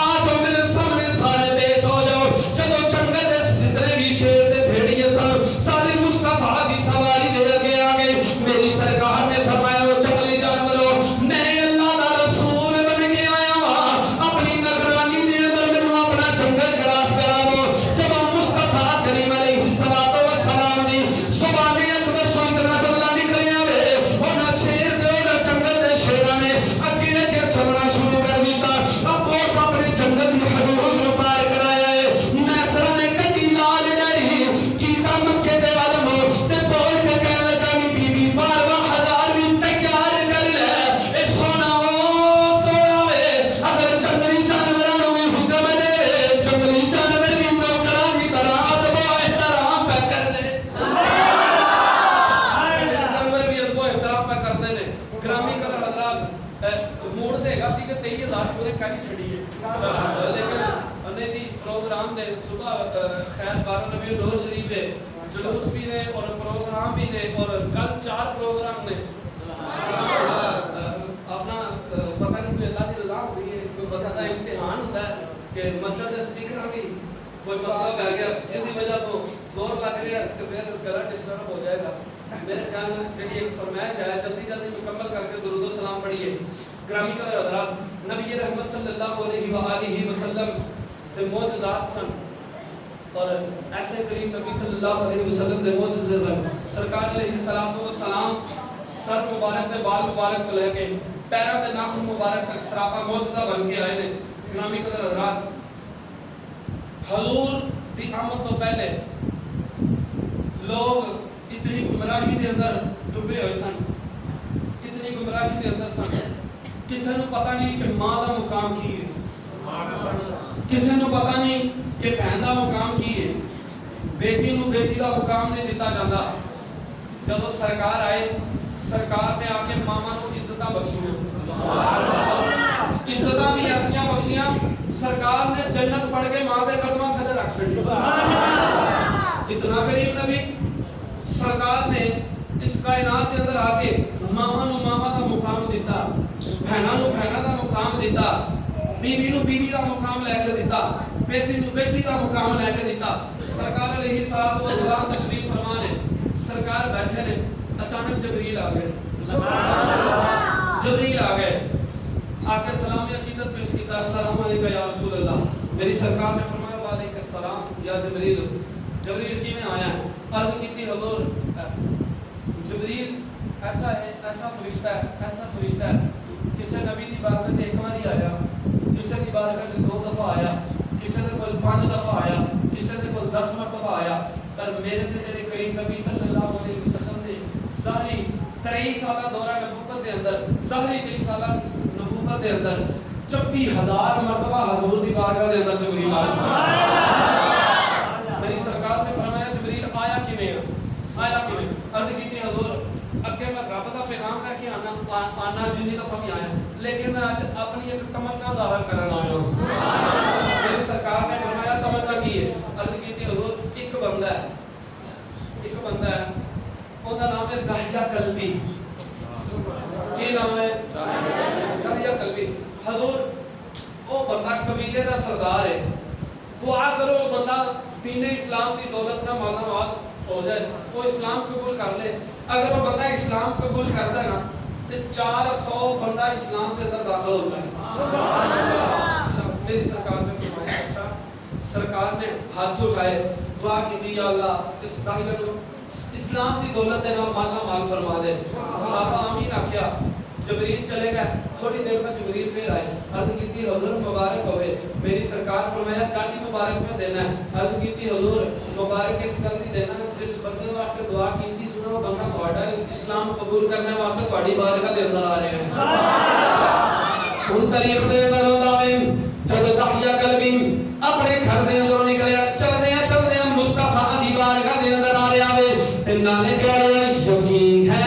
आज मेरे सामने सारे पेश हो जाओ। चलो जंगल दे जितने भी शेर ते भेड़िए सन सारे मुस्तफा की सवारी दे के आ गए। मेरी सरकार ने फरमाया ओ जंगली जानवरों मैं अल्लाह का रसूल बन के आया वा, अपनी नगरानी दे अंदर मैनू अपना जंगल क्रॉस करा दो। जब मुस्तफा करीम अलैहिस्सलातु वस्सलाम दी ज़ुबानियत दा सुनना चलना निकलिया वे, उन्हां शेर दे और जंगल दे शेरां ने अगे अगे चलना शुरू कर दिता। अब वो अपने जंगल दी हदूद नूं पार कराया है। मैसरा ने कटी लाल डाई कीता मक्के दे वालम ते बोल के कहने लगा नी बीबी 12,000 भी तैयार कर ले। ए सोना वे अगर जंगली जानवरां नूं भी हुक्म दे जंगली जानवर भी नौकरां दी तरह अदब एहतराम पे कर दे, जानवर भी अदब एहतराम पे करते ने। ग्रामी कदर हजरात मूड देगा सी कि 23,000 पूरे करी छड़िए, लेकिन अन्ने जी प्रोग्राम ने सुबह खैर 12 नबी रोज शरीफ है, जुलूस भी ने और प्रोग्राम भी ने और कल 4 प्रोग्राम ने। अपना पता नहीं कोई अल्लाह की रज़ा होती है, कोई पता का इम्तिहान होता है कि मस्जिद के स्पीकर भी कोई मसला पै गया जिसकी वजह तो जोर लग गया तो फिर गला डिस्टर्ब हो जाएगा। मेरे ख्याल में जी एक फरमाइश है जल्दी जल्दी मुकम्मल करके दुरूद व सलाम पढ़िए। ग्रामी कदर हज़रात नबी रहमत सल्लल्लाहु अलैहि वसल्लम के मौजज़ात सन और ऐसे करीम नबी सल्लल्लाहु अलैहि वसल्लम के मौजज़े सन। सरकार अलैहिस्सलातु वस्सलाम सर मुबारक के बाल मुबारक को लेके पैरों के नाखून मुबारक तक सरापा मौजज़ा बन के आए ने। ग्रामी कदर हज़रात हजूर की आमद तो पहले लोग इतनी गुमराही के अंदर डूबे हुए सन, इतनी गुमराही के अंदर सन, किसी को पता नहीं कि मां का मुकाम की है, किसी को पता नहीं कि बहन का मुकाम की है, बेटी को बेटी का मुकाम नहीं दिता जाता। जब सरकार आए सरकार ने आके मामा को इज्जत बख्शियां, इज्जत भी ऐसियां बख्शियां सरकार ने जन्नत पढ़ के मां के कदमां थले रख छड़ी। इतना करीम नबी सरकार ने इस कायनात के अंदर आके मामा नु मामा का मुकाम दिता, बहना नु बहना का मुकाम दिता, बीवी नु बीवी का मुकाम लेके दिता, बेटी नु बेटी का मुकाम लेके दिता। सरकार अलैहिस्सलातु वस्सलाम तशरीफ फरमा ने सरकार बैठे ने, अचानक जबरील आ गए, सुभान अल्लाह, जबरील आ गए आके सलाम अकीदत पेश किया, अस्सलाम वालेकुम या रसूल अल्लाह। मेरी सरकार ने फरमाया वालेकुम सलाम या जबरील। जबरील की में आया अर्ज की थी हजूर जबरील ऐसा है, ऐसा फरिश्ता है, ऐसा फरिश्ता है किसी नबी की बात से एक बार ही आया, किसी की बात बारगाह च 2 दफा आया, किसी दे कोल 5 दफा आया, किसी दे कोल 10 मरतबा आया, पर मेरे ते तेरे करीम नबी सल्लल्लाहु अलैहि वसल्लम ने सारी 23 साल दौरा नबूवत के अंदर, सारी 23 साल नबूवत के अंदर 24,000 मरतबा हजूर की बारगाह के अंदर जिब्रील आया। मेरी सरकार ने फरमाया जिब्रील आया किवें, आया किवें? अर्ज की हजूर अगे मैं रब का पैगाम लेके आना जिन्नी दफा भी आया, लेकिन मैं आज अपनी एक तमन्ना दाहर करने आया हूं। मेरी सरकार ने फरमाया तमन्ना की है? अर्ज की हजूर एक बंदा है, उसका नाम है दाहिया कल्बी। की नाम है? दाहिया कल्बी। हजूर वो बंदा कबीले का सरदार है, दुआ करो वो बंदा दीन इस्लाम की दौलत का माला माल हो जाए, वो इस्लाम कबूल कर ले। अगर वो बंदा इस्लाम कबूल करता है ना तो 400 बंदा इस्लाम के अंदर दाखिल होता है। मेरी सरकार ने फरमाया अच्छा, सरकार ने हाथ उठाए, दुआ की दी, या अल्लाह इस दाहिया को इस्लाम की दौलत के नाम माला माल फरमा दे। सहाबा आमीन आख्या, जिब्रील चले गए, थोड़ी देर में जिब्रील फिर आए, अर्ज की हजूर मुबारक होवे। मेरी सरकार फरमाया गाली मुबारक में देना है। अर्ज की हजूर मुबारक इस गल दी देना जिस बंदे वास्ते दुआ कीती सुनो वो बंदा ਤੁਹਾਡਾ इस्लाम कबूल करने वास्ते ਤੁਹਾਡੀ बारगाह ਦੇ अंदर आ रहे हैं। उन तारीख दे अंदर ਹੁੰਦਾ ਵੇ जब दाहिया कल्बी अपने घर दे अंदरों निकलिया, चलदे मुस्तफा दी बारगाह दे अंदर आ रहा वे ते नाले कह रहे यकीन है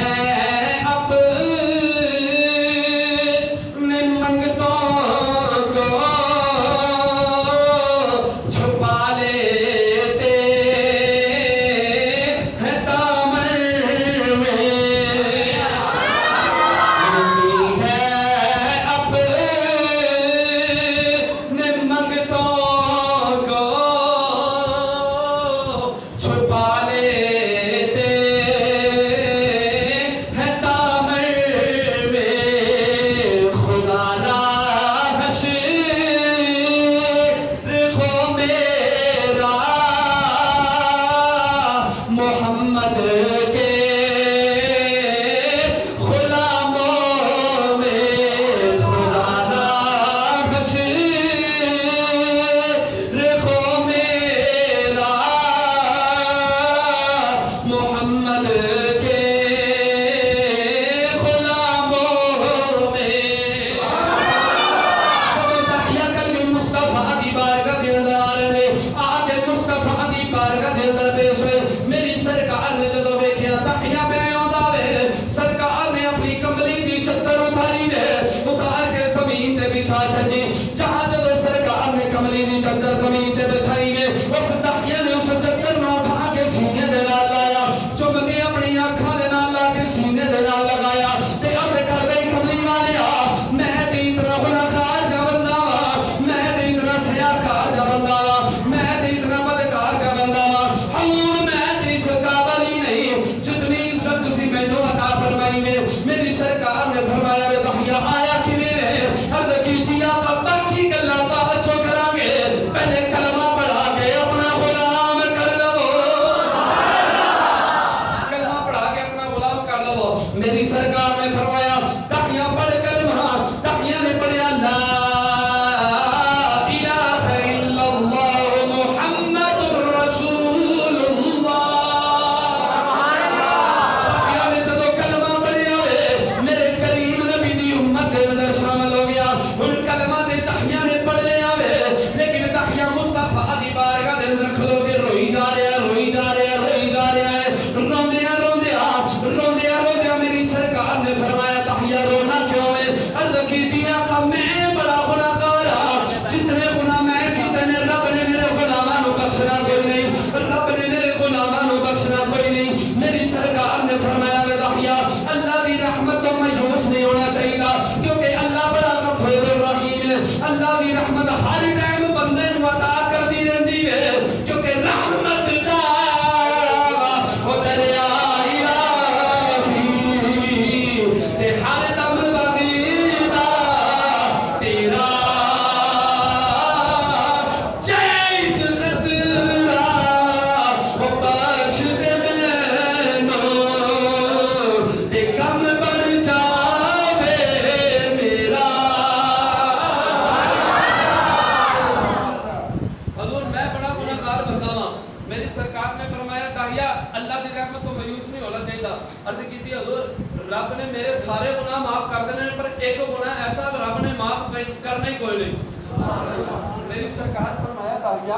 मेरी सरकार फरमाया ताहिया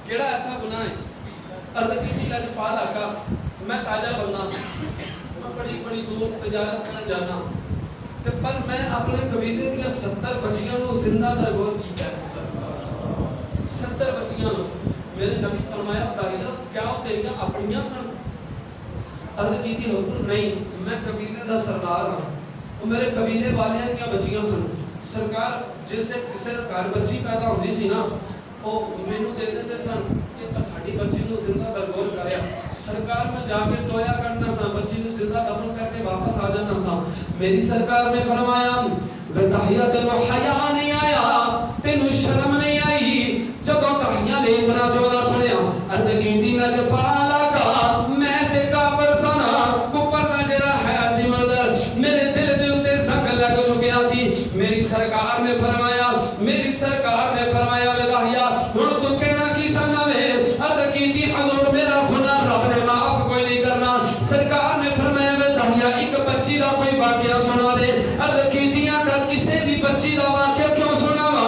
केड़ा ऐसा गुनाह है अर्द की लजपाल आका मैं ताजा बंदा मैं बड़ी बड़ी दूर तजारत करन जाना ते पर मैं अपने कबीले दी 70 बच्चियां को जिंदा दरगोर कीता 70 बच्चियां मेरे नबी फरमाया ताहिया क्या वो तेरियां अपनियां सन अर्द की हुक्म नहीं मैं कबीले दा सरदार हां वो मेरे कबीले वालियां दी बच्चियां सन सरकार जिसे किसी का घर बच्ची पैदा होती सी ना वो मैनू दे देते सन कि साडी बच्ची नू जिंदा दरगोर करया सरकार में जाके टोया करना सा बच्ची नू जिंदा दफन करके वापस आ जाना सा मेरी सरकार ने फरमाया वे ताहिया तेनू हया नहीं आया तेनू शर्म नहीं आई जब ताहिया ने इतना जोदा सुनया अर्ज कीती ना जपाला का मैं ते काफर सना कुफर दा जेड़ा है अजीमदर मेरे दिल दे उत्ते संग लग चुकिया सी मेरी सरकार ने फरमाया वे ताहिया हुन तू कहना की चाहना वे अर्ज कीती हजूर मेरा गुनाह रब ने माफ कोई नहीं करना सरकार ने फरमाया वे ताहिया एक बच्ची दा कोई वाकया सुना दे अर्ज कीतियां कर किसी दी बच्ची दा वाकया क्यों सुनावा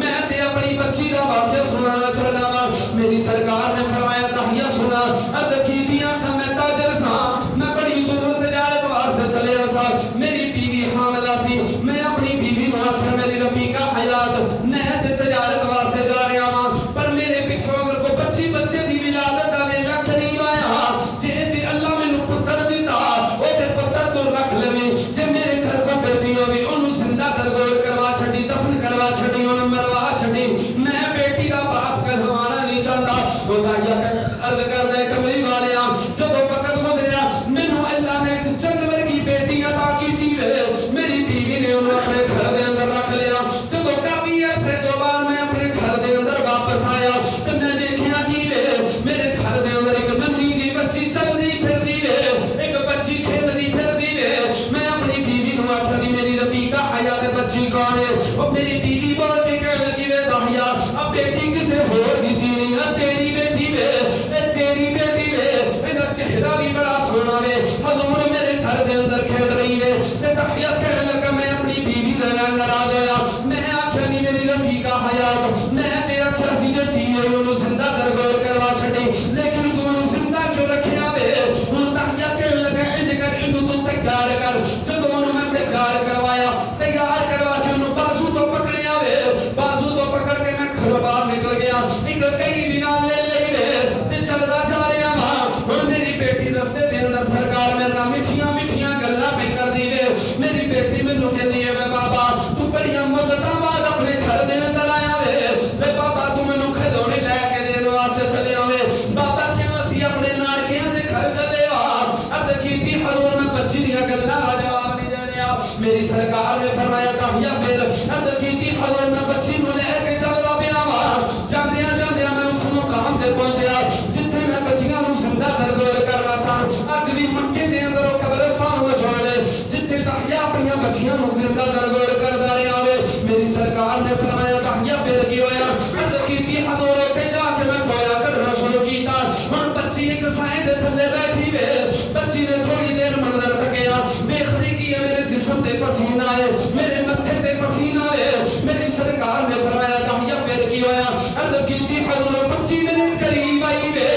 मैं ते अपनी बच्ची दा वाकया सुनाना चाहना वा मेरी सरकार ने फरमाया ताहिया सुना अर्ज कीतियां का मैं ताजर सा मैं बड़ी दूर तजारत वास्ते चले सा मेरी बीवी हामिला सी मैं अपनी बीवी नू आख्या मेरी रफीका हयात मैं ते तजारत वास्ते जा रहा हां पर मेरे पीछे अगर कोई बच्चे दी विलादत दा वेला करीब आया जे ते अल्लाह मेनू पुत्र दिता ओ ते पुत्र तू रख लेवे जे मेरे घर को बेटी होवी ओनु जिंदा दरगोर करवा छड़ी दफन करवा छड़ी ओनु मरवा छड़ी मैं बेटी दा बाप कहवाना नहीं चाहता ओ ताया अर्ज करदा कमली वालिया जदों वक्त गुजरिया मेनू अल्लाह ने एक चंद वर्गी बेटी अता कीती वे मेरी बीवी ने ओनु अपने घर दे अंदर रख लिया जदों काफी अरसे तो बाद मैं अपने घर दे अंदर वापस आया ते मैं देखिया कि वे मेरे घर दे अंदर एक नन्ही दी बच्ची चलदी फिरदी वे एक बच्ची खेलदी फिरदी वे मैं अपनी बीवी नू आख्या दी मेरी रफीका हया ते बच्ची कौन है ओ मेरी बीवी बोल के कहने लगी वे ताहिया अब बेटी किसे होर दी दी नहीं है तेरी बेटी वे ए तेरी बेटी वे एदा चेहरा भी बड़ा सोहना वे हजूर मेरे घर दे अंदर खेल रही वे ते ताहिया कहने लगा मैं अपनी बीवी दे नाल नाराज होया मैं आख्या नहीं मेरी रफीका हयात मैं ते आख्या सी जे धी है ओनु जिंदा दरगोर करवा छड़ी लेकिन तू ओनु जिंदा क्यों रखया वे हुन ताहिया कहने लगा इंज कर इनु तू तैयार कर जदों ओनु मैं तैयार करवाया तैयार करवा के ओनु बाजू तो पकड़या वे बाजू तो पकड़ के मैं घरों बाहर निकल गया एक कई बिना ले वे ते चलदा जा रहा हां हुन मेरी बेटी रस्ते दे अंदर सरकार मेरे नाल मिठियां मिठियां गल्लां पे कर दी वे मेरी बेटी मेनू कहदी है वे बाबा तू बड़ियां मुद्दतां बाद अपने घर दे अंदर आया वे बाबा तू मेनू खिलौने लेके देने वास्ते चले आवे बाबा क्यों असी अपने नानकियां दे घर चले वा अर्ज कीती हजूर मैं बच्ची दी गल्लां दा जवाब नहीं दे रहा मेरी सरकार ने फरमाया ताहिया फिर अर्ज कीती हजूर मैं बच्ची नू लेके चलदा पिया वा जांदियां जांदियां मैं उस मुकाम ते पहुंचया जिथे मैं बच्चियां नू जिंदा दरगोर करना सा अज भी मक्के दे अंदर कब्रिस्तान मौजूद है जिथे ताहिया अपनी बच्चियां नू जिंदा दरगोर करदा रहा वे मेरी सरकार ने फरमाया ताहिया फिर की होया अर्ज कीती हजूर उथे जाके मैं टोया करना शुरू कीता हुन बच्ची एक साए दे थल्ले बैठी वे बच्ची ने थोड़ी देर मंदर तकिया देखदी की है मेरे जिस्म ते पसीना है मेरे मत्थे ते पसीना है मेरी सरकार ने फरमाया ताहिया फिर की होया अर्ज कीती हजूर बच्ची मेरे करीब आई वे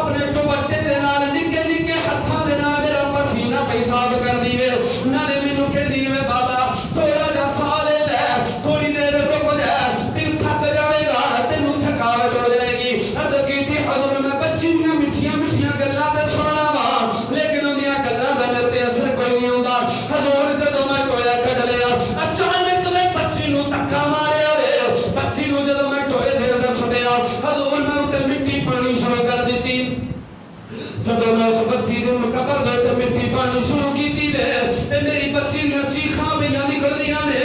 अपने दुपट्टे दे नाल निक्के निक्के हत्थां दे नाल मेरा पसीना पेशाब कर दी वे नाले मेनू कहदी वे बाबा थोड़ा जा साह ले थोड़ी देर रुक जा तेन थक जाएगा तेनू थकावट हो जाएगी अर्ज कीती हजूर मैं बच्ची दी मिठियां मिठियां गल्लां ते सुनना वा लेकिन उन्दियां गल्लां दा मेरे ते असर कोई नहीं हुंदा हजूर जदों मैं टोया कढ लिया अचानक मैं बच्ची नू धक्का मारिया वे बच्ची नू जदों मैं टोए दे अंदर सुटिया हजूर मैं उते मिट्टी पानी शुरू कर दी जदों मैं उस बच्ची दे कबर दे ते मिट्टी पानी शुरू कीती वे ते मेरी बच्ची दी चीखां पईयां निकलदियां ने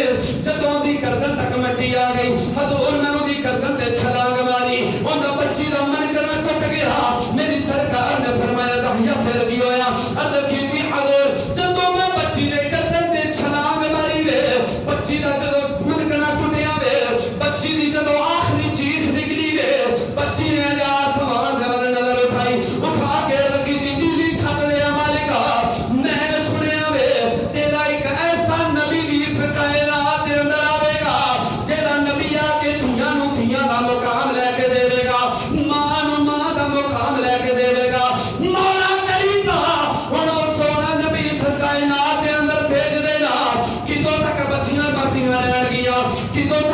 जदों दी गर्दन तक मिट्टी आ गई हजूर मैं उदी गर्दन ते छलांग मारी ओंदा बच्ची दा मन करा टुट गया मेरी सरकार ने फरमाया ताहिया फिर की होया अर्ज कीती हजूर जदों मैं बच्ची दे गर्दन ते छलांग मारी वे बच्ची दा जदों मन करा टुटिया वे बच्ची दी जदों आखिरी चीख निकली वे बच्ची ने आसमान दे वल नजर उठा के लगी दी नीली छत दे मालिका मैं सुनिया वे तेरा एक ऐसा नबी भी इस कायनात दे अंदर आवेगा जेड़ा नबी आ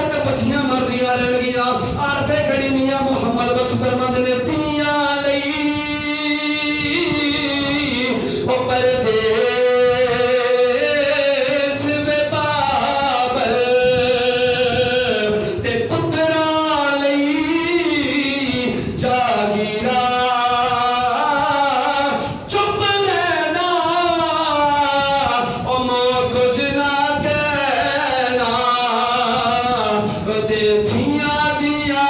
तक बच्चियां मरदियां रह गईयां। आरफे खड़ी मियां मुहम्मद बख्श फरमांदे ने तियां लई ओ परदेस वे बाबर ते पुत्रा लई जागीरा चुप रहना ओ मो कुछ ना कहना ते थियां दिया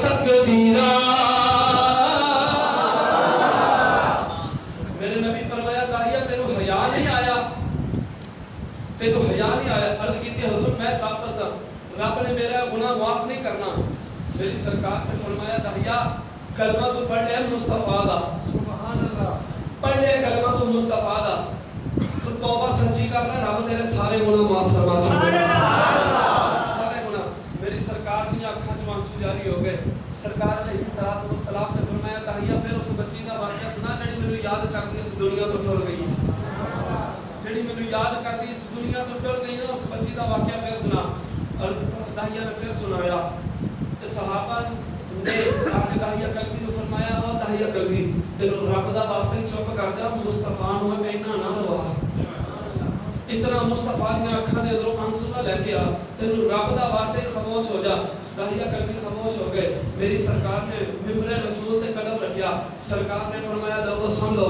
तकदीरा। मेरे नबी फरमाया दाहिया तेनू हया नहीं आया, तेनू हया नहीं आया। अर्ज की हुजूर मैं वापस रब ने मेरा गुनाह माफ नहीं करना। मेरी सरकार ने फरमाया दाहिया कलमा तो पढ़ ले मुस्तफा दा, सुभान अल्लाह, पढ़ ले कलमा तो मुस्तफा दा, तो तौबा सच्ची कर ले, रब तेरे सारे गुनाह माफ फरमा देगा, सारे गुनाह। मेरी सरकार दी आंखां च आंसू जारी हो गए। सरकार अलैहिस्सलाम ने फरमाया दाहिया फिर उस बच्ची दा वाकया सुना जेड़ी मेनू याद करदी इस दुनिया तो टुर गई, जेड़ी मेनू याद करदी इस दुनिया तो टुर गई ना, उस बच्ची दा वाकया फिर सुना। और दाहिया ने फिर सुनाया ते सहाबा ने आके दाहिया कलबी नु फरमाया ओ दाहिया कलबी तेनू रब दा वास्ते चुप कर जा, मुस्तफा नु कहना ना लवा, इतना मुस्तफा दी अखां दे अंदरों आंसू ना ले गया, तेनू रब दा वास्ते खामोश हो जा। दाहिया कलबी खामोश हो गए। मेरी सरकार ने मिंबरे रसूल ते कदम रखिया। सरकार ने फरमाया लो सुन लो,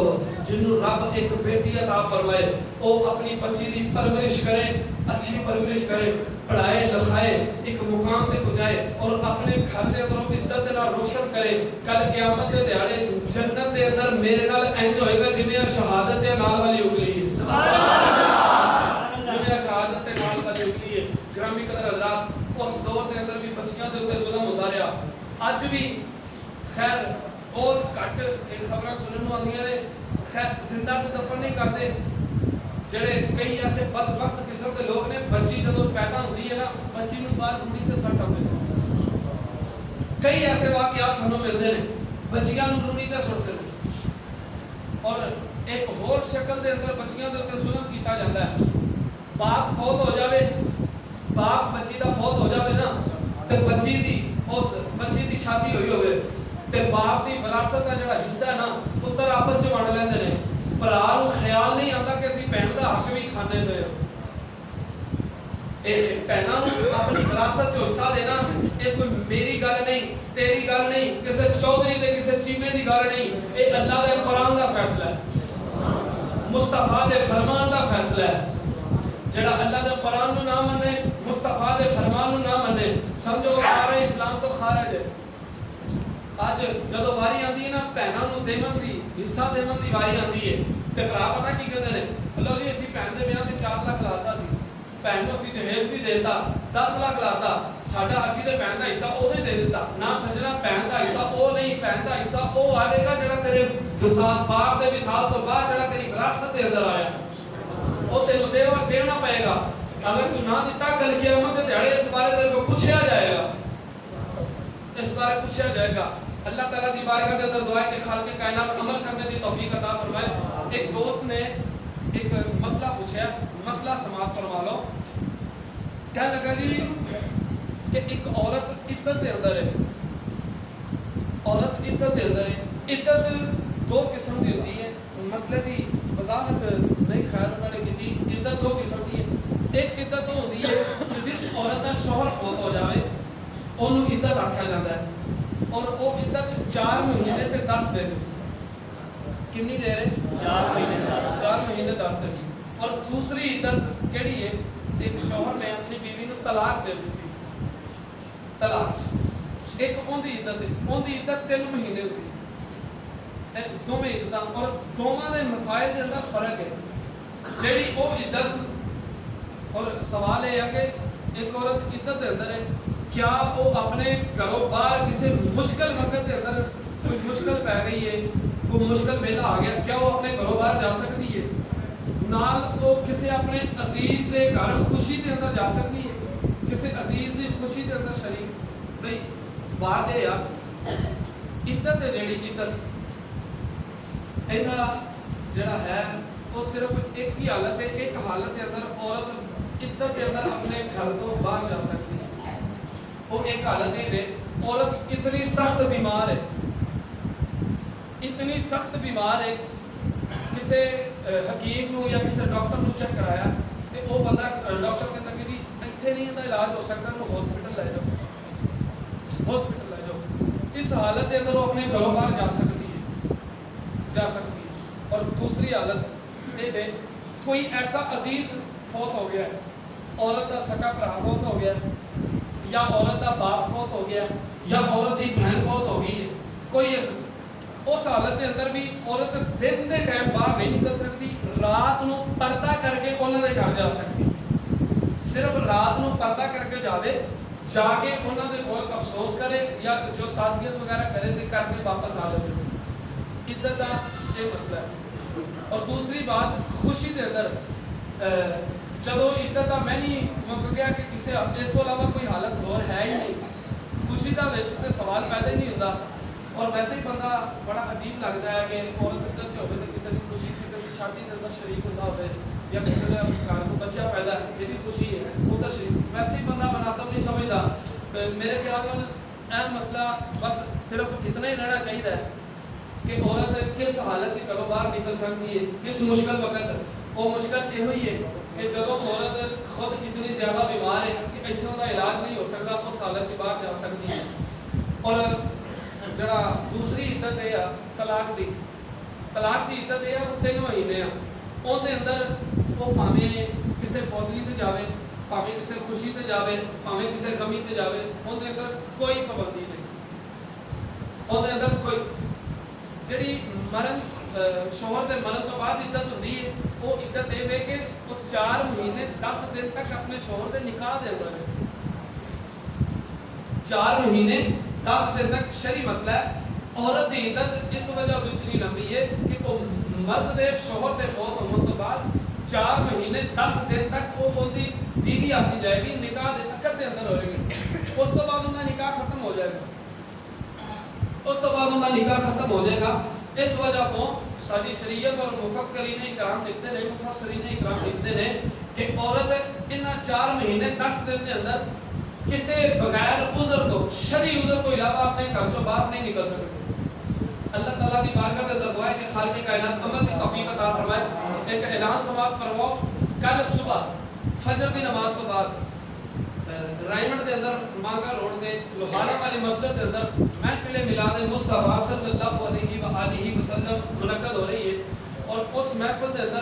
जिन्नू रब एक बेटी अता फरमाए ओ अपनी बच्ची दी परवरिश करे, अच्छी परवरिश करे, पढ़ाए लिखाए, एक मुकाम ते पहुंचाए और अपने घर दे अंदरों इज्जत दे नाल रोशन करे। कल क़यामत दे दिहाड़े जन्नत दे अंदर मेरे नाल इंज होएगा जिवें शहादत दे नाल वाली उगली है, सुभान अल्लाह, जिवें शहादत दे नाल वाली उगली है। ग्रामी कदर हज़रात उस दौर के अंदर भी बच्चियां के उत्ते जुल्म होता रहा। अज भी खैर बहुत घट खबरें सुनने को आंदियां ने, खैर जिंदा तो दफन नहीं करते। जेड़े कई ऐसे बदबख्त किस्म के लोग ने, बच्ची जदों पैदा होती है ना, बच्ची नूं बाहर कुड़ी ते सट आउंदे ने। कई ऐसे वाकयात सानूं मिलते हैं, बच्चियां नूं कुड़ी ते सुट्टदे ने। और एक होर शक्ल दे अंदर बच्चियां दे उत्ते जुल्म कीता जाता है। बाप फौत हो जावे, बाप बच्ची दा फौत हो जावे ना, ते बच्ची दी उस बच्ची दी शादी होई होवे ते बाप दी विरासत दा जेड़ा हिस्सा है ना, पुत्तर आपस च वंड लैंदे ने। भरा नूं ख्याल नहीं आता कि असीं भैन दा हक भी खाने पे हो। भैनां नूं अपनी विरासत च हिस्सा देना ये कोई मेरी गल नहीं, तेरी गल नहीं, किसी चौधरी ते किसी चीमे दी गल नहीं, ये अल्लाह दे कुरान दा फैसला है, मुस्तफा दे फरमान दा फैसला है। जेड़ा अल्लाह दे कुरान नूं ना मन्ने, मुस्तफा दे फरमान नूं ना मन्ने, समझो सारे इस्लाम तो खारिज है। अज जदों वारी आंदी है ना भैनां नूं देवन दी, हिस्सा देवन दी वारी आंदी है ते भरा पता की कहंदे ने, लो जी असीं भैन दे ब्याह ते 4 लाख लाता सी, भैन नूं असीं जहेज भी देता, 10 लाख लाता, साडा असीं ते भैन दा हिस्सा ओहदे दे दित्ता ना। सजना भैन दा हिस्सा ओ नहीं, भैन दा हिस्सा ओ आवेगा जेड़ा तेरे विसाल बाप दे विसाल तो बाद जेड़ा तेरी विरासत दे अंदर आया, वो तेनू देना पड़ेगा। अगर तू ना दिता कल क़यामत के दिहाड़े इस बारे तेरे को पूछा जाएगा, इस बारे पूछा जाएगा। अल्लाह ताला दी बारगाह के अंदर दुआ है कि खालिक कायनात अमल करने की तौफीक अता फरमाए। एक दोस्त ने एक मसला पूछा, मसला समाप्त फरमा लो। क्या लगा जी कि एक औरत इद्दत दे अंदर है, औरत इद्दत दे अंदर है। इद्दत 2 किस्म की होती है, मसले की वजाहत नहीं खैर उन्होंने की। इद्दत 2 किस्म की है। एक इद्दत तो होती है कि जिस औरत का शौहर फौत हो जाए उन्होंने इद्दत आख्या जाता है, और वो इद्दत 4 महीने ते 10 दिन। कितनी देर है? 4 महीने 10 दिन। और दूसरी इद्दत केड़ी है? एक शौहर ने अपनी बीवी को तलाक दे दी, तलाक। एक ओंदी इद्दत है, ओंदी इद्दत 3 महीने होती है, दोवें इद्दतां, और दोवां दे मसाइल दे अंदर फर्क है। जेड़ी वो इद्दत, और सवाल है कि एक औरत इद्दत दे अंदर है, क्या वो अपने घरों बाहर किसी मुश्किल वक्त के अंदर कोई मुश्किल पै गई है, कोई मुश्किल वेला आ गया, क्या वो अपने घरों बाहर जा सकती है? नाल वो किसी अपने अजीज के घर खुशी के अंदर जा सकती है, किसी अजीज की खुशी के अंदर शरीक नहीं। बात है यार इद्दत है, जेड़ी इद्दत इहदा जेड़ा है वो सिर्फ एक ही हालत है, एक हालत के अंदर औरत इद्दत के अंदर अपने घर को बाहर जा सकती है। एक हालत ये है, औरत इतनी सख्त बीमार है, इतनी सख्त बीमार है, किसी हकीम या किसी डॉक्टर को चेक कराया तो वो बंदा डॉक्टर कहता कि जी इतने नहीं इहदा इलाज हो सकता, मैं हॉस्पिटल ले जाओ, हॉस्पिटल ले जाओ। इस हालत के अंदर वो अपने घरों बाहर जा सकती है, जा सकती है। और दूसरी हालत ये है, कोई ऐसा अजीज फौत हो गया है, औरत का सका भरा फौत हो गया, या औरत का बाप फौत हो गया, या औरत की बहन फौत हो गई है, कोई उस हालत के अंदर भी औरत दिन के टाइम बाहर नहीं निकल सकती, रात को पर्दा करके उन्होंने घर जा सकती, सिर्फ रात को पर्दा करके जावे, जाके उन्होंने कोल अफसोस करे या जो ताज़ियत वगैरह करे तो करके वापस आ जाए। इज्जत का ये मसला है। और दूसरी बात, खुशी के अंदर जो इज्जत का मैं नहीं मुक गया कि किसी इस तो अलावा कोई हालत और है ही नहीं, खुशी का सवाल पैदा ही नहीं होता। और वैसे ही बंदा बड़ा अजीब लगता है कि औरत इज्जत हो तो किसी की खुशी, किसी की शादी के अंदर शरीक होता हो, या किसी का घर को बच्चा पैदा है, ये भी खुशी है, उधर शरीक, वैसे ही बंदा मुनासिब नहीं समझता। मेरे ख्याल में अहम मसला बस सिर्फ इतना ही रहना चाहिए कि औरत किस हालत से घरों बाहर निकल सकती है, किस मुश्किल वक्त। वो मुश्किल यो ही है कि जब औरत खुद इतनी ज़्यादा बीमार है कि इतने उसका इलाज नहीं हो सकता, उस हालत से बाहर जा सकती है। और जरा दूसरी इद्दत है तलाक की, तलाक की इद्दत है वो 3 महीने आ, उनके अंदर वो भावें किसी फौतगी से जावे, भावें किसी खुशी से जावे, भावें किसी गमी से जावे, उनके अंदर कोई पाबंदी नहीं, उनके अंदर कोई जी मरण शोहर के मरण तो बाद इद्दत होती है, वो इद्दत ये है कि वो 4 महीने 10 दिन तक अपने शोहर के निकाह दे रहे, 4 महीने 10 दिन तक शरी मसला है। औरत की इद्दत इस वजह से इतनी लंबी है कि वो मर्द के शोहर के फौत होने तो बाद 4 महीने 10 दिन तक वो उनकी बीवी आखी जाएगी, निकाह के चक्कर के अंदर होगी, उस तो बाद उनका निकाह खत्म हो जाएगा, उस तो बाद उनका निकाह खत्म हो जाएगा। इस वजह को साडी शरीयत और मुफक्करीन इकराम लिखते हैं, मुफस्सरीन इकराम लिखते हैं कि औरत इन 4 महीने 10 दिन के अंदर किसी बगैर उज़र को, शरी उज़र को अलावा अपने घर से बाहर नहीं निकल सकते। अल्लाह ताला की बारगाह में दुआ है कि खालिक कायनात अमल की तौफीक अता फरमाए। एक ऐलान समाप्त करवाओ, कल सुबह फजर की नमाज के बाद रायमंड के अंदर मांगा रोड के लोहारा वाली मस्जिद के अंदर महफिल मिलाद मुस्तफा सल्लल्लाहु अलैहि वसल्लम मुनक्कद हो रही है, और उस महफिल के अंदर